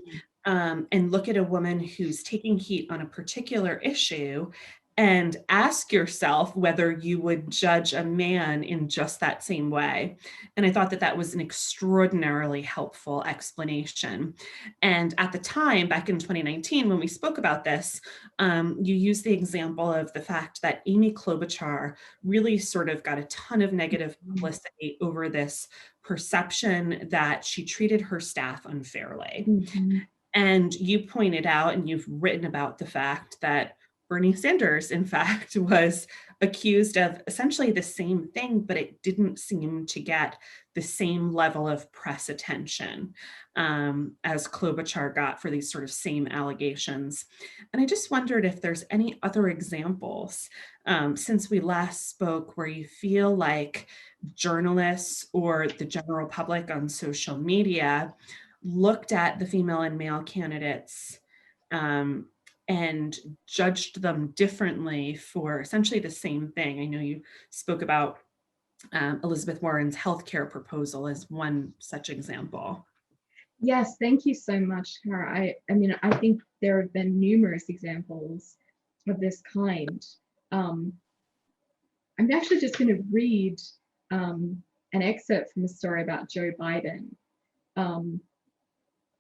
Speaker 2: and look at a woman who's taking heat on a particular issue and ask yourself whether you would judge a man in just that same way. And I thought that that was an extraordinarily helpful explanation. And at the time, back in 2019, when we spoke about this, you used the example of the fact that Amy Klobuchar really sort of got a ton of negative publicity over this perception that she treated her staff unfairly. And you pointed out, and you've written about the fact that Bernie Sanders, in fact, was accused of essentially the same thing, but it didn't seem to get the same level of press attention as Klobuchar got for these sort of same allegations. And I just wondered if there's any other examples since we last spoke where you feel like journalists or the general public on social media looked at the female and male candidates and judged them differently for essentially the same thing. I know you spoke about Elizabeth Warren's healthcare proposal as one such example.
Speaker 3: Yes, thank you so much, Kara. I mean, I think there have been numerous examples of this kind. I'm actually just going to read an an excerpt from a story about Joe Biden.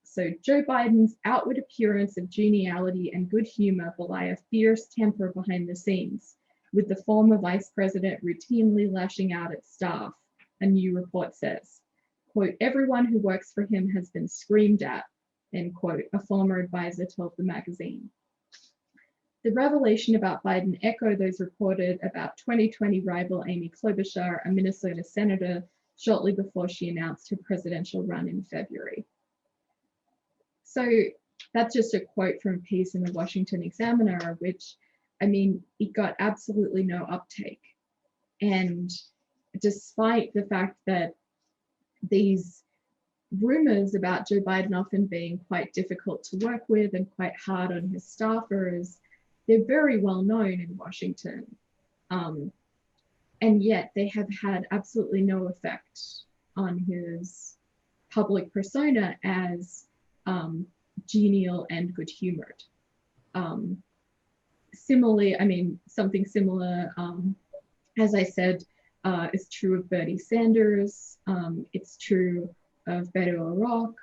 Speaker 3: So Joe Biden's outward appearance of geniality and good humor belie a fierce temper behind the scenes, with the former vice president routinely lashing out at staff, a new report says. Quote, everyone who works for him has been screamed at, end quote, a former advisor told the magazine. The revelation about Biden echoed those reported about 2020 rival Amy Klobuchar, a Minnesota senator, shortly before she announced her presidential run in February. So that's just a quote from a piece in the Washington Examiner, which, I mean, it got absolutely no uptake. And despite the fact that these rumors about Joe Biden often being quite difficult to work with and quite hard on his staffers, they're very well known in Washington. And yet they have had absolutely no effect on his public persona as genial and good humored. Similarly, I mean, something similar, as I said, is true of Bernie Sanders. It's true of Beto O'Rourke.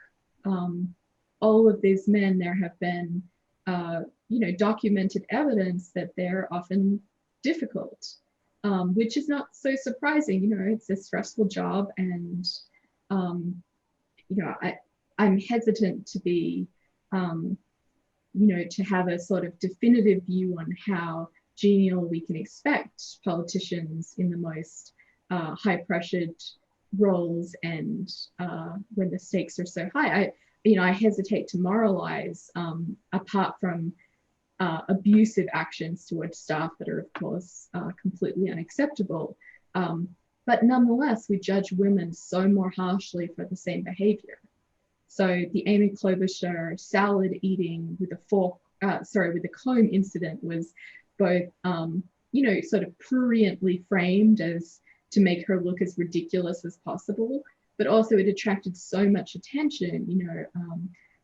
Speaker 3: All of these men, there have been, documented evidence that they're often difficult, which is not so surprising. It's a stressful job, and I'm hesitant to be, to have a sort of definitive view on how genial we can expect politicians in the most high-pressured roles and when the stakes are so high. I hesitate to moralize apart from abusive actions towards staff that are, of course, completely unacceptable. But nonetheless, we judge women so more harshly for the same behavior. So the Amy Klobuchar salad eating with a fork, with a comb incident was both, sort of pruriently framed as to make her look as ridiculous as possible, but also it attracted so much attention.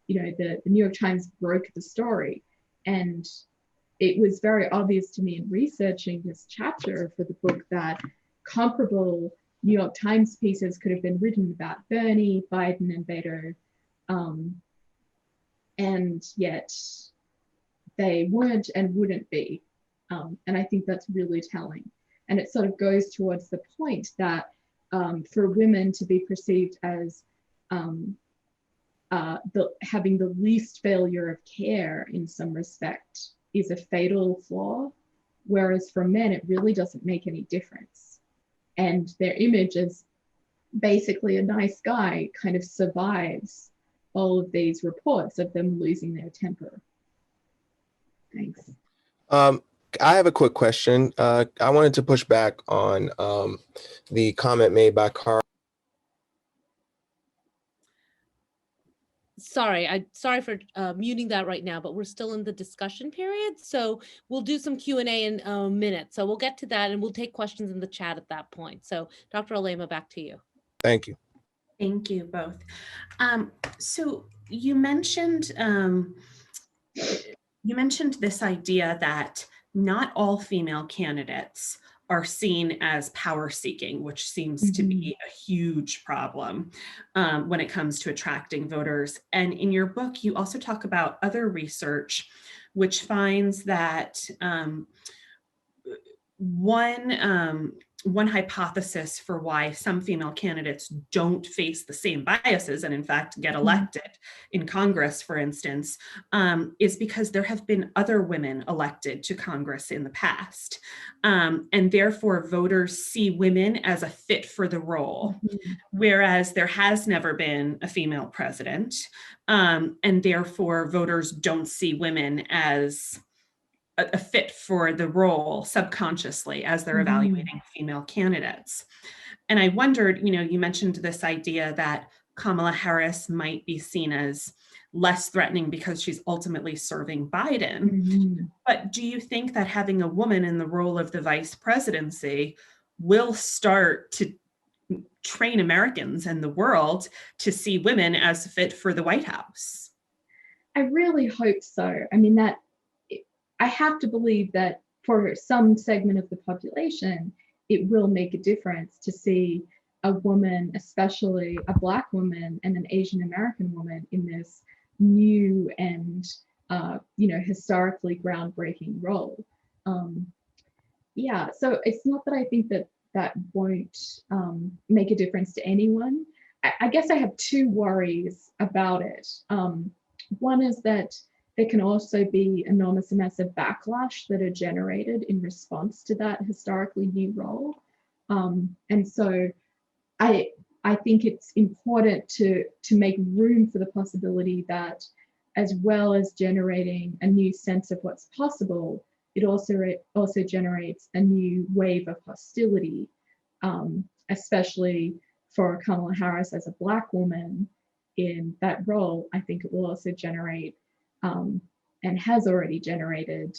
Speaker 3: The New York Times broke the story, and it was very obvious to me in researching this chapter for the book that comparable New York Times pieces could have been written about Bernie, Biden, and Beto, and yet they weren't and wouldn't be. And I think that's really telling. And it sort of goes towards the point that for women to be perceived as having the least failure of care in some respect is a fatal flaw, whereas for men, it really doesn't make any difference. And their image as basically a nice guy kind of survives all of these reports of them losing their temper. Thanks.
Speaker 4: I have a quick question. I wanted to push back on the comment made by Carl.
Speaker 1: Sorry for muting that right now, but we're still in the discussion period. So we'll do some Q&A in a minute. So we'll get to that and we'll take questions in the chat at that point. So Dr. Alaimo, back to you.
Speaker 4: Thank you.
Speaker 2: Thank you both. So you mentioned this idea that not all female candidates are seen as power seeking, which seems to be a huge problem when it comes to attracting voters. And in your book, you also talk about other research which finds that one hypothesis for why some female candidates don't face the same biases and in fact get elected in Congress, for instance, is because there have been other women elected to Congress in the past. And therefore voters see women as a fit for the role, whereas there has never been a female president. And therefore voters don't see women as a fit for the role subconsciously as they're evaluating female candidates. And I wondered, you mentioned this idea that Kamala Harris might be seen as less threatening because she's ultimately serving Biden. But do you think that having a woman in the role of the vice presidency will start to train Americans and the world to see women as fit for the White House?
Speaker 3: I really hope so. I mean, I have to believe that for some segment of the population, it will make a difference to see a woman, especially a Black woman and an Asian American woman, in this new and historically groundbreaking role. Yeah, so it's not that I think that that won't make a difference to anyone. I guess I have two worries about it. One is that there can also be enormous amounts of backlash that are generated in response to that historically new role. And so I think it's important to make room for the possibility that, as well as generating a new sense of what's possible, it also generates a new wave of hostility, especially for Kamala Harris as a Black woman in that role. I think it will also generate, and has already generated,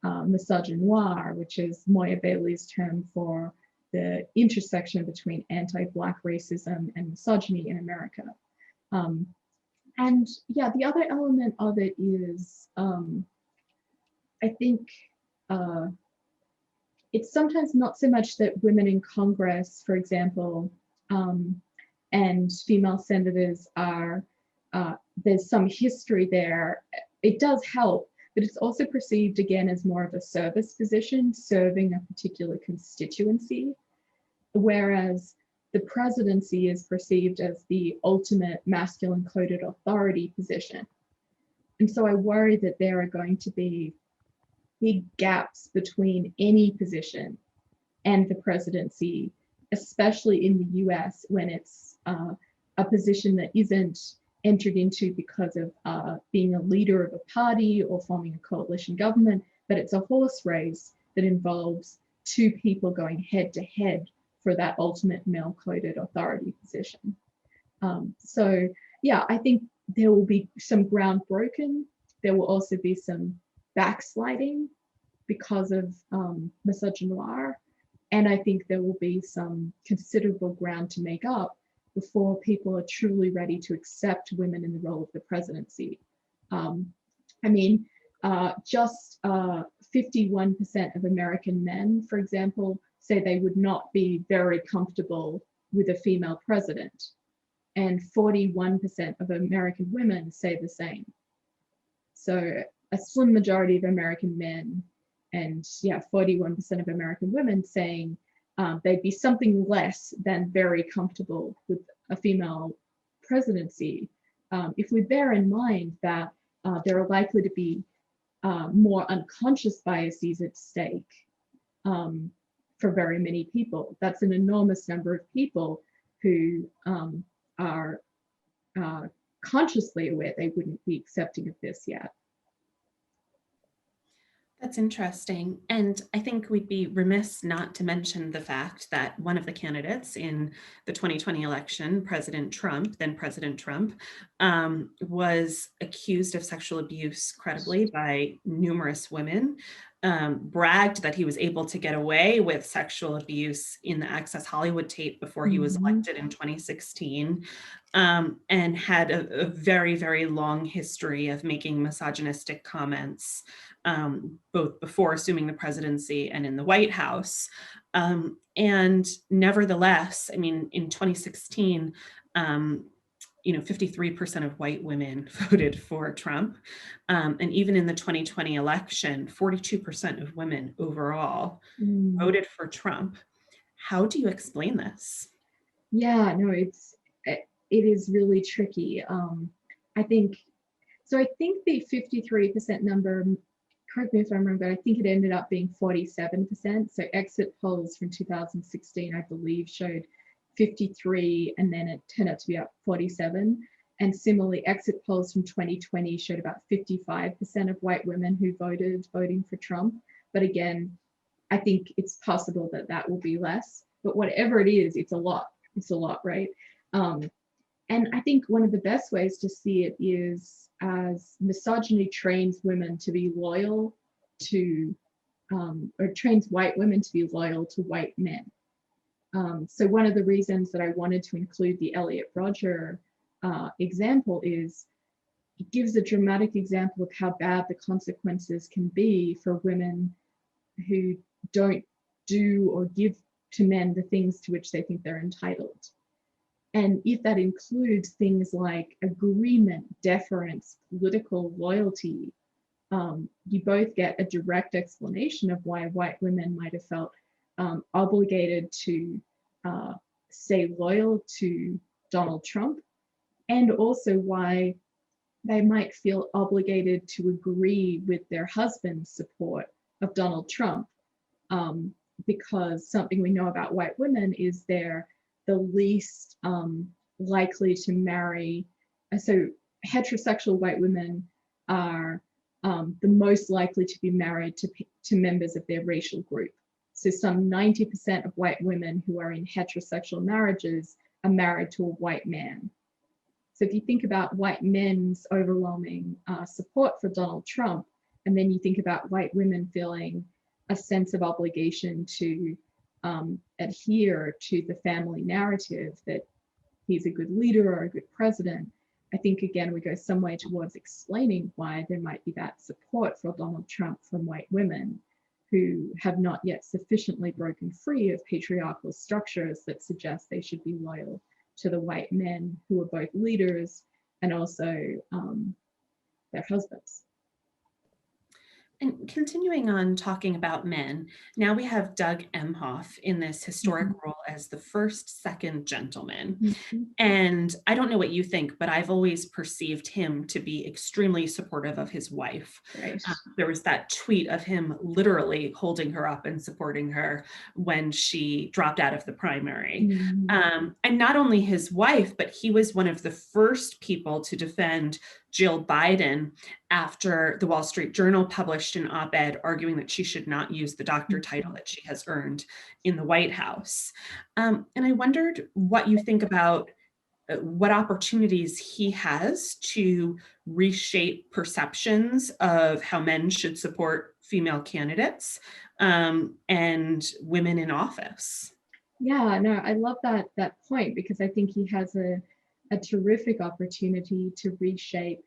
Speaker 3: misogynoir, which is Moya Bailey's term for the intersection between anti-Black racism and misogyny in America. And yeah, the other element of it is, I think it's sometimes not so much that women in Congress, for example, and female senators are, there's some history there. It does help, but it's also perceived again as more of a service position, serving a particular constituency, whereas the presidency is perceived as the ultimate masculine coded authority position. And so I worry that there are going to be big gaps between any position and the presidency, especially in the US, when it's a position that isn't entered into because of being a leader of a party or forming a coalition government, but it's a horse race that involves two people going head to head for that ultimate male-coded authority position. So yeah, I think there will be some ground broken. There will also be some backsliding because of misogynoir. And I think there will be some considerable ground to make up before people are truly ready to accept women in the role of the presidency. I mean, just 51% of American men, for example, say they would not be very comfortable with a female president. And 41% of American women say the same. So a slim majority of American men and 41% of American women saying they'd be something less than very comfortable with a female presidency. If we bear in mind that there are likely to be more unconscious biases at stake for very many people, that's an enormous number of people who are consciously aware they wouldn't be accepting of this yet.
Speaker 2: That's interesting. And I think we'd be remiss not to mention the fact that one of the candidates in the 2020 election, President Trump, was accused of sexual abuse credibly by numerous women, bragged that he was able to get away with sexual abuse in the Access Hollywood tape before he was elected in 2016, and had a very, very long history of making misogynistic comments, both before assuming the presidency and in the White House. And nevertheless, I mean, in 2016, 53% of white women voted for Trump. And even in the 2020 election, 42% of women overall voted for Trump. How do you explain this?
Speaker 3: Yeah, no, it is really tricky. I think the 53% number, correct me if I'm wrong, but I think it ended up being 47%. So exit polls from 2016, I believe, showed 53, and then it turned out to be up 47. And similarly, exit polls from 2020 showed about 55% of white women who voting for Trump. But again, I think it's possible that that will be less. But whatever it is, it's a lot. It's a lot, right? And I think one of the best ways to see it is as misogyny trains women to be loyal to, or trains white women to be loyal to white men. So one of the reasons that I wanted to include the Elliot Rodger example is it gives a dramatic example of how bad the consequences can be for women who don't do or give to men the things to which they think they're entitled. And if that includes things like agreement, deference, political loyalty, you both get a direct explanation of why white women might have felt obligated to stay loyal to Donald Trump, and also why they might feel obligated to agree with their husband's support of Donald Trump, because something we know about white women is they're the least likely to marry. So heterosexual white women are the most likely to be married to members of their racial group. So some 90% of white women who are in heterosexual marriages are married to a white man. So if you think about white men's overwhelming support for Donald Trump, and then you think about white women feeling a sense of obligation to adhere to the family narrative that he's a good leader or a good president, I think, again, we go some way towards explaining why there might be that support for Donald Trump from white women who have not yet sufficiently broken free of patriarchal structures that suggest they should be loyal to the white men who are both leaders and also their husbands.
Speaker 2: And continuing on talking about men, now we have Doug Emhoff in this historic role as the first second gentleman. And I don't know what you think, but I've always perceived him to be extremely supportive of his wife.
Speaker 3: Right.
Speaker 2: There was that tweet of him literally holding her up and supporting her when she dropped out of the primary. And not only his wife, but he was one of the first people to defend Jill Biden after the Wall Street Journal published an op-ed arguing that she should not use the doctor title that she has earned in the White House. And I wondered what you think about what opportunities he has to reshape perceptions of how men should support female candidates and women in office.
Speaker 3: Yeah, no, I love that point, because I think he has a terrific opportunity to reshape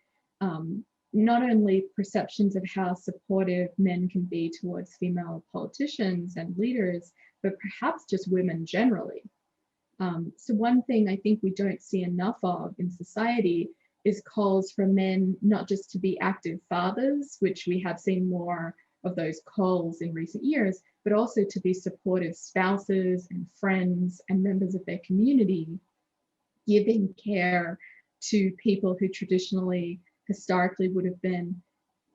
Speaker 3: not only perceptions of how supportive men can be towards female politicians and leaders, but perhaps just women generally. So one thing I think we don't see enough of in society is calls for men not just to be active fathers, which we have seen more of those calls in recent years, but also to be supportive spouses and friends and members of their community, giving care to people who traditionally, historically would have been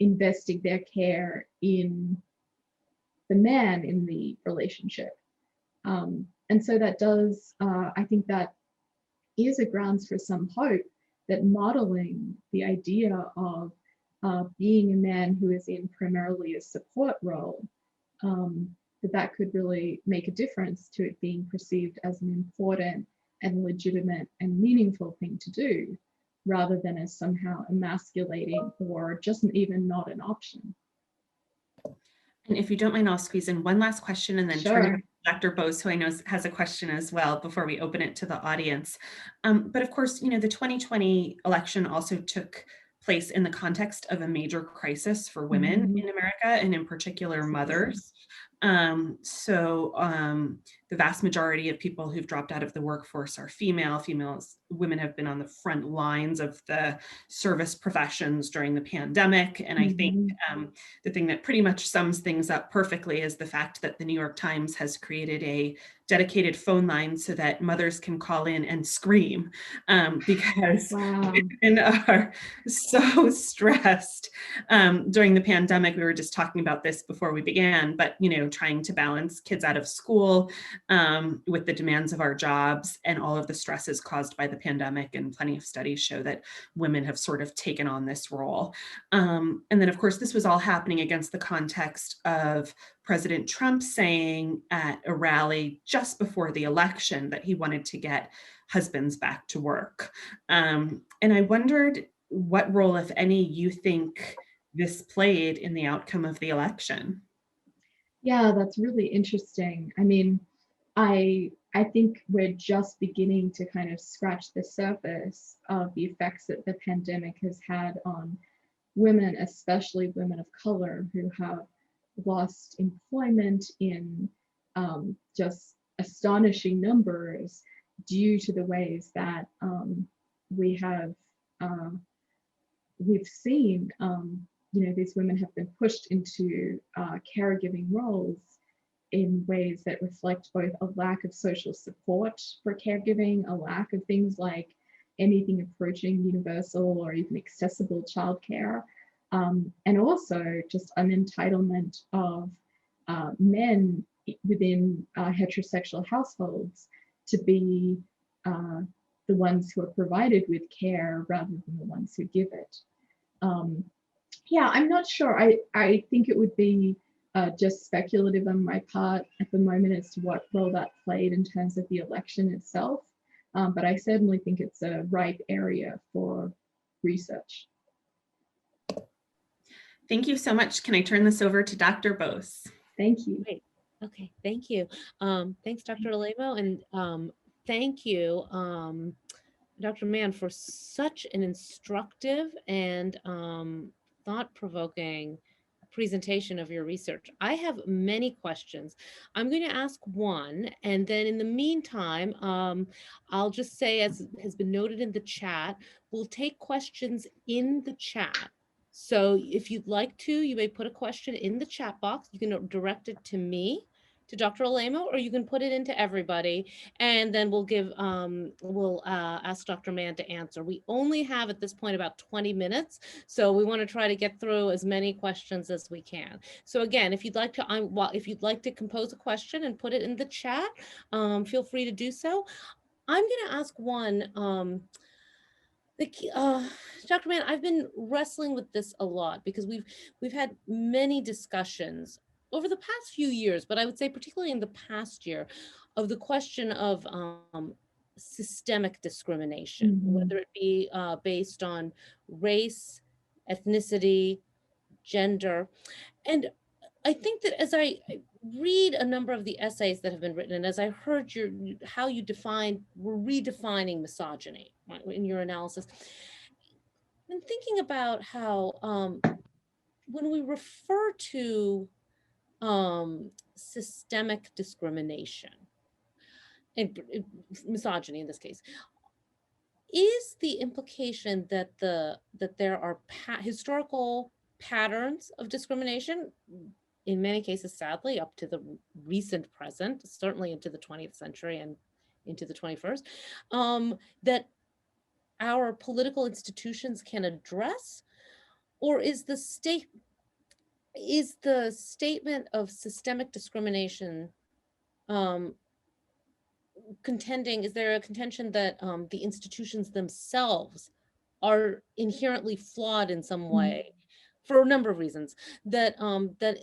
Speaker 3: investing their care in the man in the relationship. And so that does, I think that is a grounds for some hope that modeling the idea of being a man who is in primarily a support role, that could really make a difference to it being perceived as an important and legitimate and meaningful thing to do, rather than as somehow emasculating or just even not an option.
Speaker 2: And if you don't mind, I'll squeeze in one last question and then
Speaker 3: Sure.
Speaker 2: turn it to Dr. Bose, who I know has a question as well before we open it to the audience. But of course, the 2020 election also took place in the context of a major crisis for women in America, and in particular mothers. The vast majority of people who've dropped out of the workforce are female. Women have been on the front lines of the service professions during the pandemic. And I think the thing that pretty much sums things up perfectly is the fact that the New York Times has created a dedicated phone line so that mothers can call in and scream because women are so stressed. During the pandemic, we were just talking about this before we began, but trying to balance kids out of school with the demands of our jobs and all of the stresses caused by the pandemic. And plenty of studies show that women have sort of taken on this role. And then, of course, this was all happening against the context of President Trump saying at a rally just before the election that he wanted to get husbands back to work. And I wondered what role, if any, you think this played in the outcome of the election.
Speaker 3: Yeah, that's really interesting. I mean, I think we're just beginning to kind of scratch the surface of the effects that the pandemic has had on women, especially women of color who have lost employment in just astonishing numbers due to the ways that we've seen, these women have been pushed into caregiving roles in ways that reflect both a lack of social support for caregiving, a lack of things like anything approaching universal or even accessible childcare, and also just an entitlement of men within heterosexual households to be the ones who are provided with care rather than the ones who give it. Yeah, I'm not sure. I think it would be just speculative on my part at the moment as to what role that played in terms of the election itself. But I certainly think it's a ripe area for research.
Speaker 2: Thank you so much. Can I turn this over to Dr. Bose?
Speaker 3: Thank you.
Speaker 1: Great. Okay, thank you. Thanks, Dr. Alaimo, and thank you, Dr. Manne, for such an instructive and thought-provoking presentation of your research. I have many questions. I'm going to ask one, and then in the meantime, I'll just say, as has been noted in the chat, we'll take questions in the chat. So if you'd like to, you may put a question in the chat box. You can direct it to me, to Dr. Alaimo, or you can put it into everybody, and then we'll give, ask Dr. Manne to answer. We only have at this point about 20 minutes, so we want to try to get through as many questions as we can. So again, if you'd like to compose a question and put it in the chat, feel free to do so. I'm going to ask one. Dr. Manne, I've been wrestling with this a lot because we've had many discussions over the past few years, but I would say particularly in the past year, of the question of systemic discrimination, whether it be based on race, ethnicity, gender. And I think that as I read a number of the essays that have been written, and as I heard how you were redefining misogyny, right, in your analysis, I've been thinking about how when we refer to systemic discrimination, and misogyny in this case, is the implication that there are historical patterns of discrimination, in many cases, sadly, up to the recent present, certainly into the 20th century and into the 21st, that our political institutions can address? Or is the statement of systemic discrimination is there a contention that the institutions themselves are inherently flawed in some way, for a number of reasons, that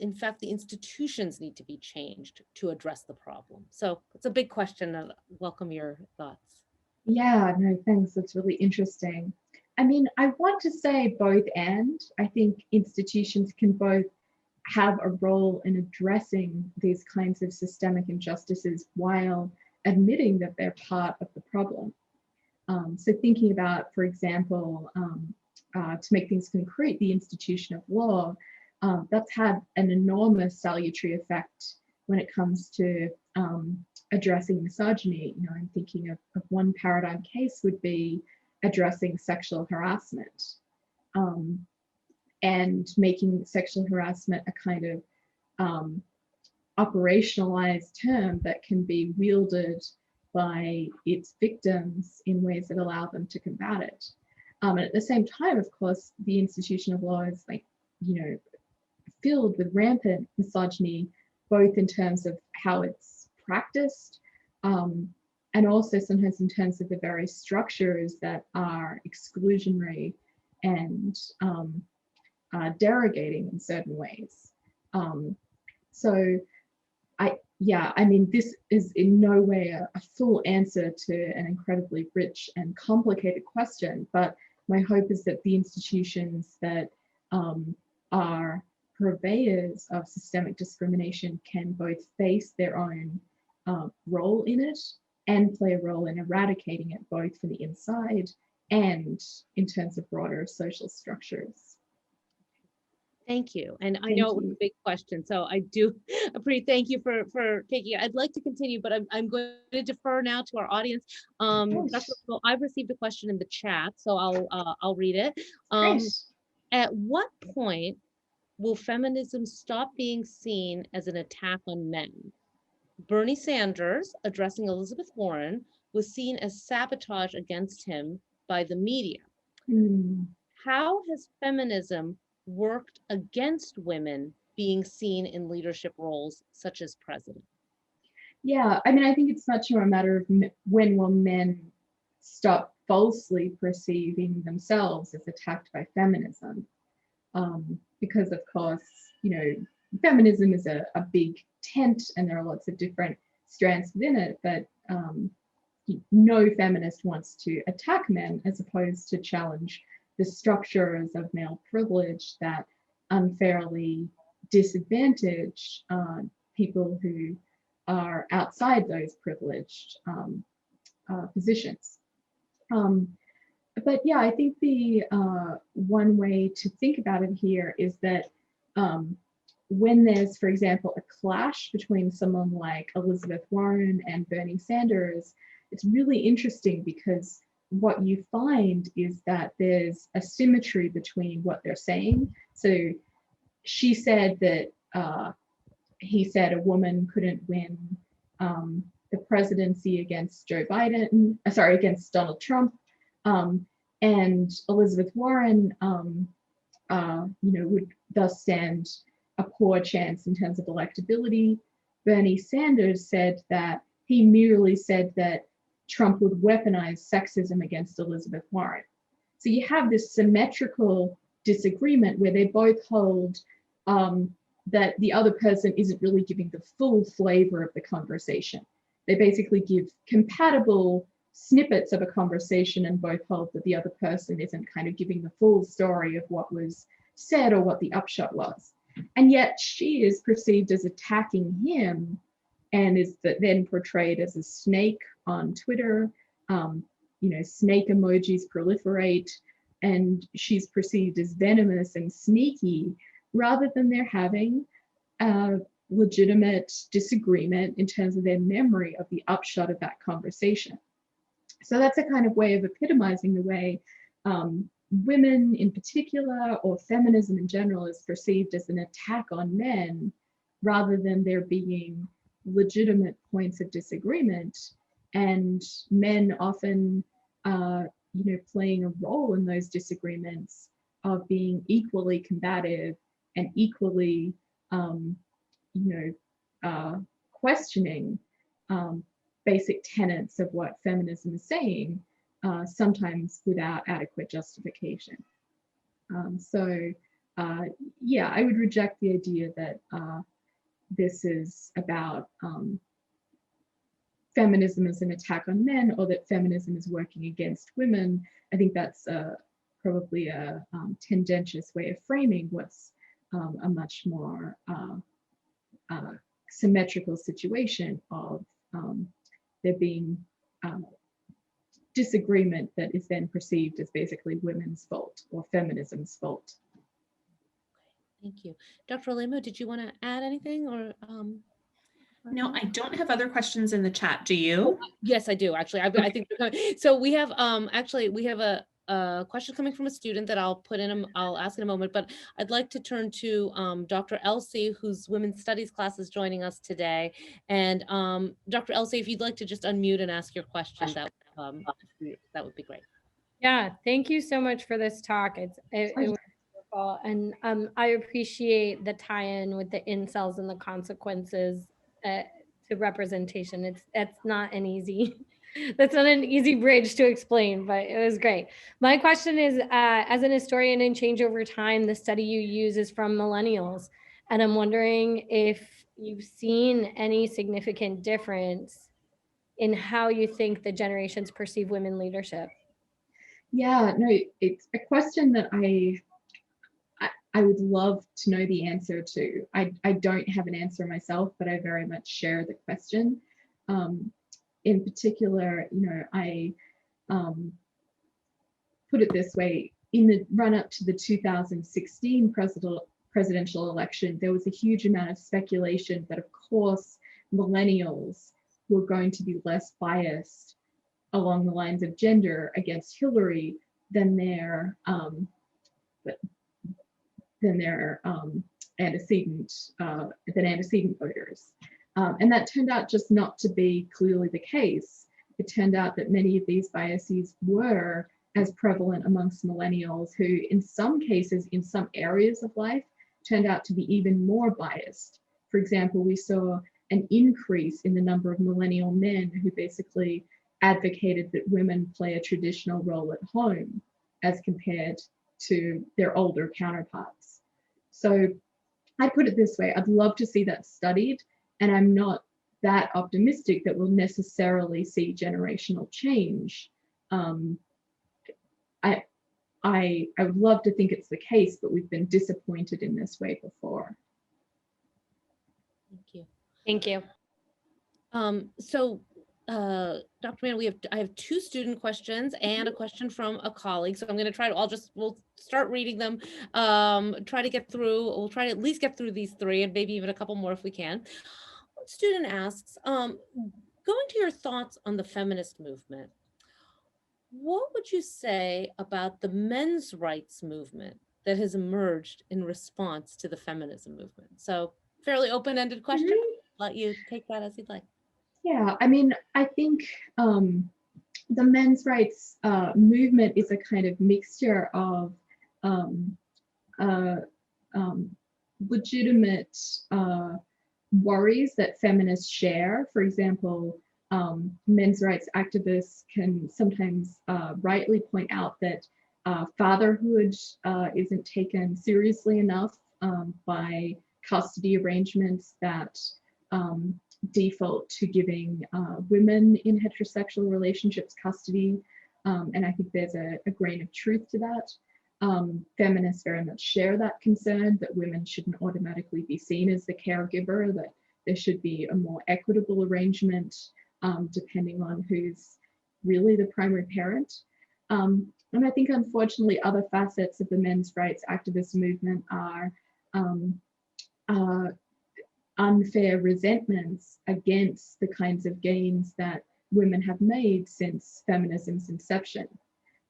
Speaker 1: in fact the institutions need to be changed to address the problem? So it's a big question. I welcome your thoughts.
Speaker 3: Yeah, no, thanks. That's really interesting. I mean, I want to say both and. I think institutions can both have a role in addressing these kinds of systemic injustices while admitting that they're part of the problem. So thinking about, for example, to make things concrete, the institution of law, that's had an enormous salutary effect when it comes to addressing misogyny. I'm thinking of one paradigm case would be addressing sexual harassment, and making sexual harassment a kind of operationalized term that can be wielded by its victims in ways that allow them to combat it. And at the same time, of course, the institution of law is filled with rampant misogyny, both in terms of how it's practiced, and also sometimes in terms of the very structures that are exclusionary and derogating in certain ways. So I mean, this is in no way a full answer to an incredibly rich and complicated question, but my hope is that the institutions that are purveyors of systemic discrimination can both face their own role in it and play a role in eradicating it, both from the inside and in terms of broader social structures.
Speaker 1: Thank you. And I
Speaker 3: Thank
Speaker 1: know it was
Speaker 3: you.
Speaker 1: a big question, so I do thank you for taking it. I'd like to continue, but I'm going to defer now to our audience.
Speaker 3: Great.
Speaker 1: Dr. Well, I've received a question in the chat, so I'll read it.
Speaker 3: Great.
Speaker 1: At what point will feminism stop being seen as an attack on men? Bernie Sanders, addressing Elizabeth Warren, was seen as sabotage against him by the media. How has feminism worked against women being seen in leadership roles such as president?
Speaker 3: Yeah, I mean, I think it's much more a matter of when will men stop falsely perceiving themselves as attacked by feminism. Because of course, you know, feminism is a big tent and there are lots of different strands within it, but no feminist wants to attack men as opposed to challenge the structures of male privilege that unfairly disadvantage people who are outside those privileged positions. But yeah, I think the one way to think about it here is that when there's, for example, a clash between someone like Elizabeth Warren and Bernie Sanders, it's really interesting because what you find is that there's a symmetry between what they're saying. So she said that he said a woman couldn't win the presidency against against Donald Trump. And Elizabeth Warren, would thus stand a poor chance in terms of electability. Bernie Sanders said that he merely said that Trump would weaponize sexism against Elizabeth Warren. So you have this symmetrical disagreement where they both hold that the other person isn't really giving the full flavor of the conversation. They basically give compatible snippets of a conversation and both hold that the other person isn't kind of giving the full story of what was said or what the upshot was. And yet she is perceived as attacking him and is then portrayed as a snake on Twitter. Snake emojis proliferate and she's perceived as venomous and sneaky rather than they're having a legitimate disagreement in terms of their memory of the upshot of that conversation. So that's a kind of way of epitomizing the way women in particular or feminism in general is perceived as an attack on men rather than there being legitimate points of disagreement and men often playing a role in those disagreements of being equally combative and equally questioning basic tenets of what feminism is saying, sometimes without adequate justification. I would reject the idea that this is about feminism as an attack on men or that feminism is working against women. I think that's probably a tendentious way of framing what's a much more symmetrical situation of there being disagreement that is then perceived as basically women's fault or feminism's fault.
Speaker 1: Thank you. Dr. Alaimo, did you want to add anything or?
Speaker 2: No, I don't have other questions in the chat. Do you?
Speaker 1: Yes, I do actually. I think so. We have we have a question coming from a student that I'll ask in a moment, but I'd like to turn to Dr. Elsie, whose Women's Studies class is joining us today. And Dr. Elsie, if you'd like to just unmute and ask your question, that would be great.
Speaker 5: Yeah, thank you so much for this talk. It was wonderful. And I appreciate the tie-in with the incels and the consequences to representation. That's not an easy bridge to explain, but it was great. My question is, as an historian in Change Over Time, the study you use is from millennials. And I'm wondering if you've seen any significant difference in how you think the generations perceive women leadership.
Speaker 3: Yeah, no, it's a question that I would love to know the answer to. I don't have an answer myself, but I very much share the question. In particular, I put it this way, in the run up to the 2016 presidential election, there was a huge amount of speculation that, of course, millennials were going to be less biased along the lines of gender against Hillary than their antecedent voters. And that turned out just not to be clearly the case. It turned out that many of these biases were as prevalent amongst millennials, who in some cases, in some areas of life, turned out to be even more biased. For example, we saw an increase in the number of millennial men who basically advocated that women play a traditional role at home as compared to their older counterparts. So I put it this way, I'd love to see that studied, and I'm not that optimistic that we'll necessarily see generational change. I would love to think it's the case, but we've been disappointed in this way before.
Speaker 1: Thank you.
Speaker 5: Thank you.
Speaker 1: Dr. Manne, I have 2 student questions and a question from a colleague. So I'm going to try to, we'll start reading them, we'll try to at least get through these 3 and maybe even a couple more if we can. One student asks, going to your thoughts on the feminist movement, what would you say about the men's rights movement that has emerged in response to the feminism movement? So fairly open-ended question. Let you take that as you'd like.
Speaker 3: Yeah, I mean, I think the men's rights movement is a kind of mixture of legitimate worries that feminists share. For example, men's rights activists can sometimes rightly point out that fatherhood isn't taken seriously enough by custody arrangements that default to giving women in heterosexual relationships custody. And I think there's a grain of truth to that. Feminists very much share that concern that women shouldn't automatically be seen as the caregiver, that there should be a more equitable arrangement depending on who's really the primary parent. And I think, unfortunately, other facets of the men's rights activist movement are unfair resentments against the kinds of gains that women have made since feminism's inception.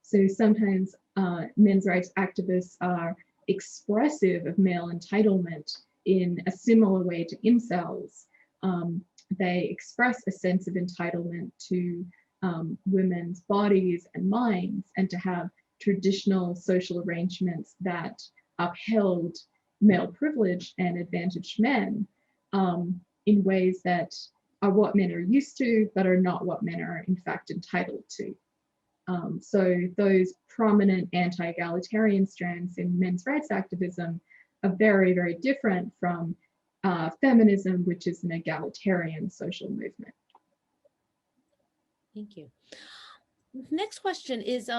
Speaker 3: So sometimes men's rights activists are expressive of male entitlement in a similar way to incels. They express a sense of entitlement to women's bodies and minds, and to have traditional social arrangements that upheld male privilege and advantaged men in ways that are what men are used to, but are not what men are in fact entitled to. So those prominent anti-egalitarian strands in men's rights activism are very, very different from feminism, which is an egalitarian social movement.
Speaker 1: Thank you. Next question is,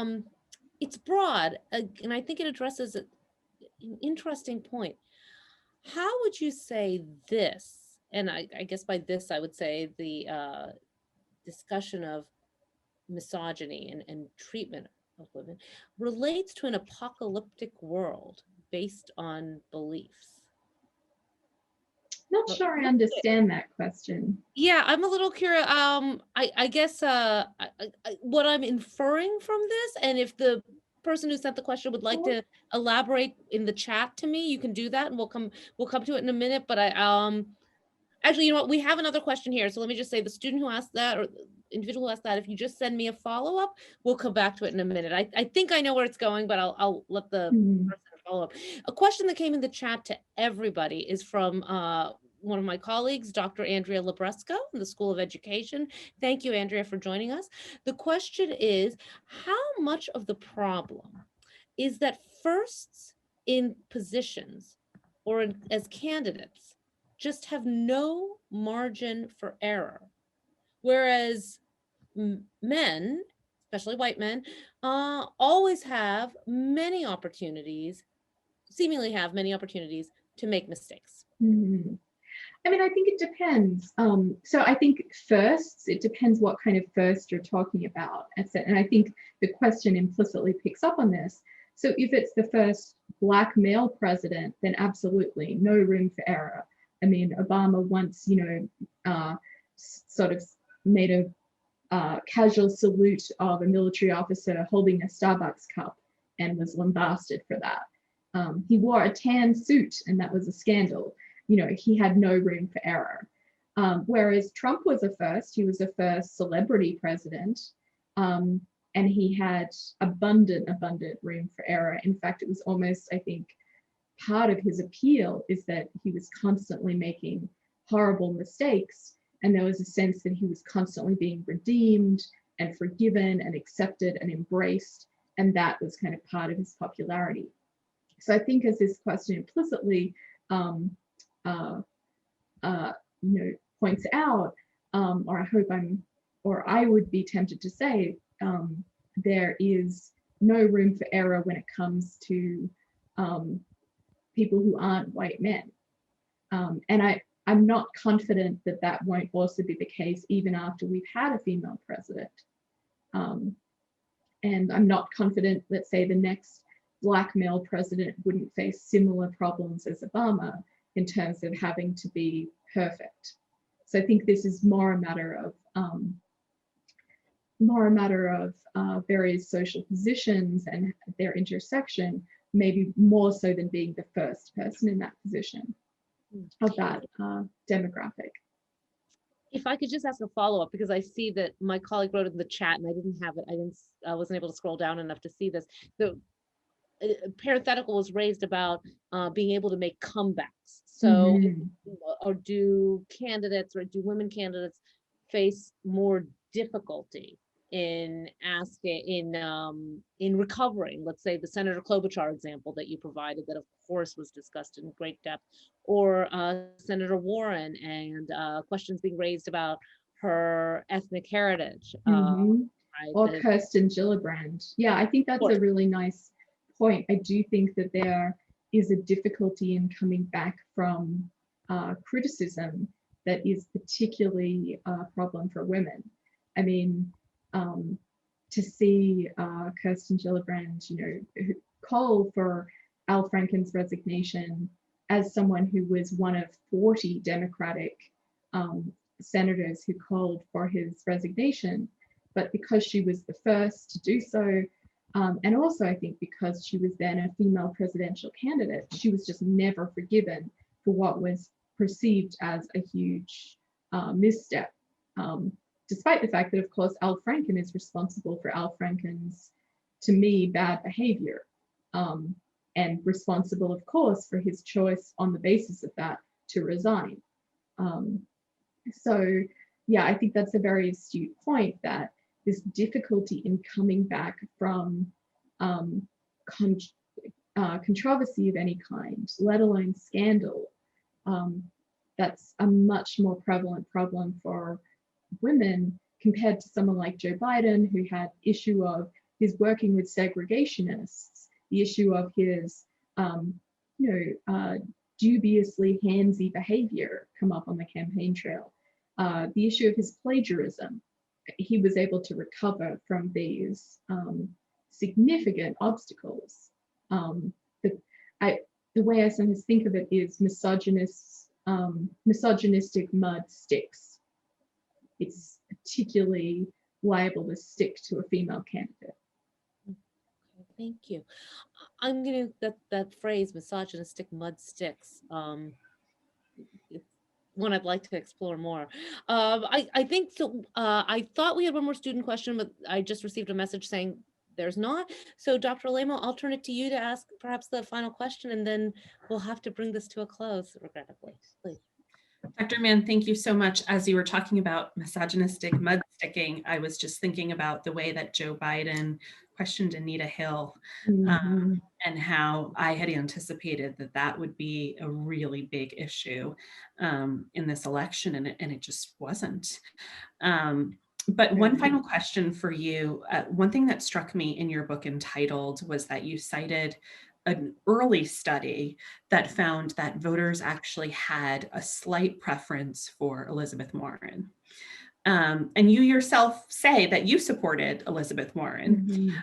Speaker 1: it's broad, and I think it addresses an interesting point. How would you say this, and I guess by this I would say the discussion of misogyny and treatment of women relates to an apocalyptic world based on beliefs?
Speaker 3: Not sure I understand that question.
Speaker 1: Yeah, I'm a little curious. I guess what I'm inferring from this, and if the person who sent the question would like to elaborate in the chat to me, you can do that, and we'll come to it in a minute. But actually, you know what? We have another question here, so let me just say the student who asked that, or the individual who asked that, if you just send me a follow-up, we'll come back to it in a minute. I think I know where it's going, but I'll let the person follow up. A question that came in the chat to everybody is from one of my colleagues, Dr. Andrea Labresco in the School of Education. Thank you, Andrea, for joining us. The question is, how much of the problem is that firsts in positions or as candidates just have no margin for error, whereas men, especially white men, always have many opportunities, seemingly have many opportunities to make mistakes?
Speaker 3: I mean, I think it depends. So I think firsts, it depends what kind of first you're talking about. And I think the question implicitly picks up on this. So if it's the first Black male president, then absolutely no room for error. I mean, Obama once, sort of made a casual salute of a military officer holding a Starbucks cup and was lambasted for that. He wore a tan suit and that was a scandal. He had no room for error. Whereas Trump was a first, he was the first celebrity president, and he had abundant room for error. In fact, it was almost, I think, part of his appeal is that he was constantly making horrible mistakes, and there was a sense that he was constantly being redeemed and forgiven and accepted and embraced, and that was kind of part of his popularity. So I think, as this question implicitly points out, or I would be tempted to say, there is no room for error when it comes to people who aren't white men. And I'm not confident that that won't also be the case even after we've had a female president. And I'm not confident that, say, the next Black male president wouldn't face similar problems as Obama in terms of having to be perfect. So I think this is more a matter of various social positions and their intersection, maybe more so than being the first person in that position of that demographic.
Speaker 1: If I could just ask a follow-up, because I see that my colleague wrote in the chat and I didn't have it. I wasn't able to scroll down enough to see this. The parenthetical was raised about being able to make comebacks. So, or do women candidates face more difficulty in recovering? Let's say the Senator Klobuchar example that you provided, that of course was discussed in great depth, or Senator Warren and questions being raised about her ethnic heritage. Right,
Speaker 3: or Kirsten Gillibrand. Yeah, I think that's a really nice point. I do think that there is a difficulty in coming back from criticism that is particularly a problem for women. I mean, to see Kirsten Gillibrand, call for Al Franken's resignation as someone who was one of 40 Democratic senators who called for his resignation, but because she was the first to do so, and also I think because she was then a female presidential candidate, she was just never forgiven for what was perceived as a huge misstep. Despite the fact that, of course, Al Franken is responsible for Al Franken's, to me, bad behavior, and responsible, of course, for his choice on the basis of that to resign. So, yeah, I think that's a very astute point, that this difficulty in coming back from controversy of any kind, let alone scandal, that's a much more prevalent problem for women compared to someone like Joe Biden, who had issue of his working with segregationists, the issue of his dubiously handsy behavior come up on the campaign trail, the issue of his plagiarism. He was able to recover from these significant obstacles. The way I sometimes think of it is misogynistic mud sticks. It's particularly liable to stick to a female candidate.
Speaker 1: Thank you. I'm gonna that phrase, misogynistic mud sticks. It's one I'd like to explore more. I think so. I thought we had one more student question, but I just received a message saying there's not. So Dr. Alaimo, I'll turn it to you to ask perhaps the final question, and then we'll have to bring this to a close, regrettably. Please.
Speaker 2: Dr. Manne, thank you so much. As you were talking about misogynistic mud sticking, I was just thinking about the way that Joe Biden questioned Anita Hill, and how I had anticipated that that would be a really big issue in this election, and it just wasn't. But one final question for you. One thing that struck me in your book Untitled was that you cited an early study that found that voters actually had a slight preference for Elizabeth Warren. And you yourself say that you supported Elizabeth Warren.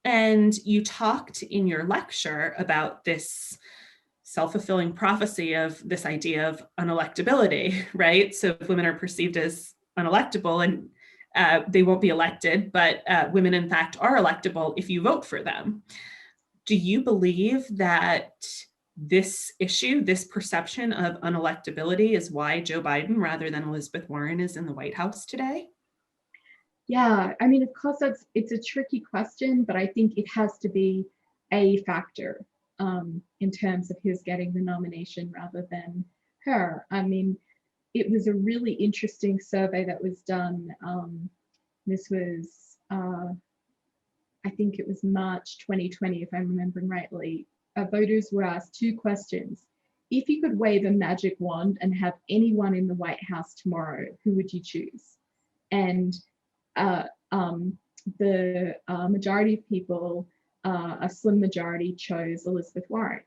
Speaker 2: And you talked in your lecture about this self-fulfilling prophecy of this idea of unelectability, right? So if women are perceived as unelectable and they won't be elected, but women in fact are electable if you vote for them. Do you believe that this issue, this perception of unelectability is why Joe Biden rather than Elizabeth Warren is in the White House today?
Speaker 3: Yeah, I mean, of course, it's a tricky question, but I think it has to be a factor in terms of his getting the nomination rather than her. I mean, it was a really interesting survey that was done. This was, I think it was March 2020, if I'm remembering rightly. Voters were asked 2 questions. If you could wave a magic wand and have anyone in the White House tomorrow, who would you choose? And the majority of people, a slim majority, chose Elizabeth Warren.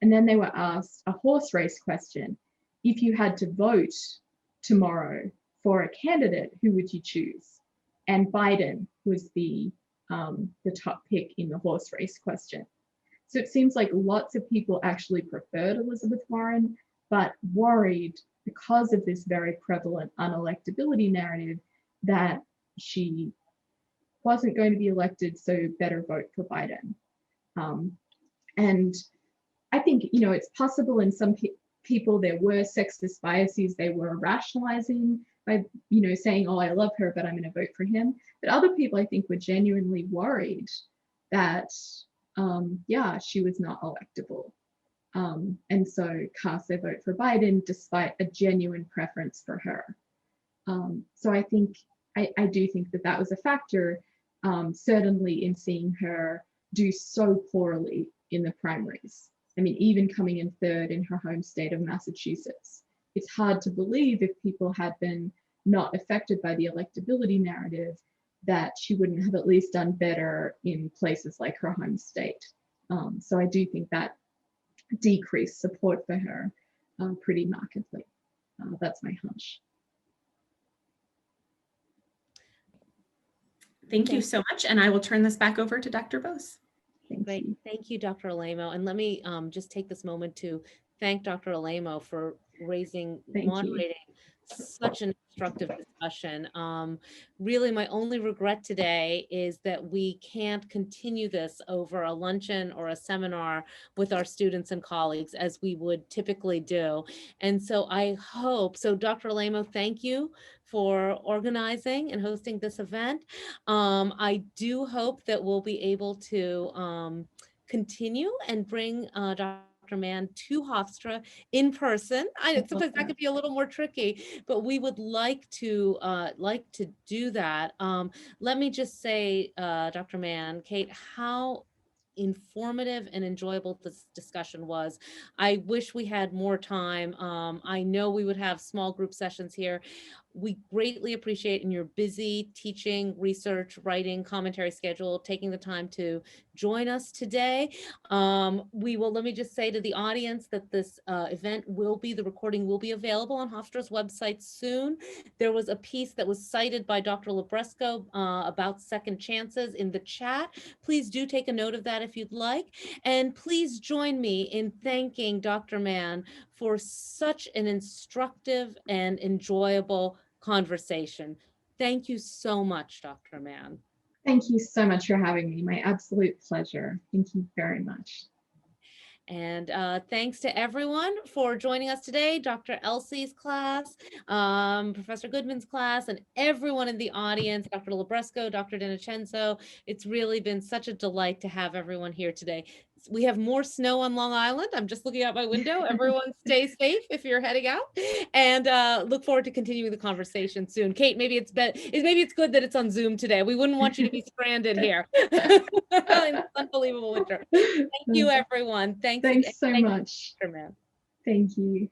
Speaker 3: And then they were asked a horse race question. If you had to vote tomorrow for a candidate, who would you choose? And Biden was the top pick in the horse race question. So it seems like lots of people actually preferred Elizabeth Warren, but worried because of this very prevalent unelectability narrative that she wasn't going to be elected, so better vote for Biden. And I think, you know, it's possible in some people there were sexist biases they were rationalizing by, you know, saying, oh, I love her, but I'm going to vote for him. But other people, I think, were genuinely worried that, yeah, she was not electable. And so cast their vote for Biden despite a genuine preference for her. So I think, I do think that that was a factor, certainly in seeing her do so poorly in the primaries. I mean, even coming in 3rd in her home state of Massachusetts. It's hard to believe if people had been not affected by the electability narrative that she wouldn't have at least done better in places like her home state. So I do think that decreased support for her pretty markedly. That's my hunch.
Speaker 2: Thank you so much. And I will turn this back over to Dr. Bose.
Speaker 1: Great. Thank you, Dr. Alaimo. And let me just take this moment to thank Dr. Alaimo for moderating such an instructive discussion. Really, my only regret today is that we can't continue this over a luncheon or a seminar with our students and colleagues as we would typically do. And so I hope, so Dr. Alaimo, thank you for organizing and hosting this event. I do hope that we'll be able to continue and bring Dr. Manne to Hofstra in person. Sometimes that could be a little more tricky, but we would like to do that. Let me just say, Dr. Manne, Kate, how informative and enjoyable this discussion was. I wish we had more time. I know we would have small group sessions here. We greatly appreciate in your busy teaching, research, writing, commentary schedule, taking the time to join us today. Let me just say to the audience that this event the recording will be available on Hofstra's website soon. There was a piece that was cited by Dr. Labresco about second chances in the chat. Please do take a note of that if you'd like. And please join me in thanking Dr. Manne for such an instructive and enjoyable conversation. Thank you so much, Dr. Manne.
Speaker 3: Thank you so much for having me. My absolute pleasure. Thank you very much.
Speaker 1: And thanks to everyone for joining us today, Dr. Elsie's class, Professor Goodman's class, and everyone in the audience, Dr. Labresco, Dr. DiNocenzo. It's really been such a delight to have everyone here today. We have more snow on Long Island. I'm just looking out my window. Everyone stay safe if you're heading out, and look forward to continuing the conversation soon. Kate, maybe it's good that it's on Zoom today. We wouldn't want you to be stranded here in this unbelievable winter. Thank you, everyone. Thanks
Speaker 3: so much.
Speaker 1: Dr. Manne.
Speaker 3: Thank you.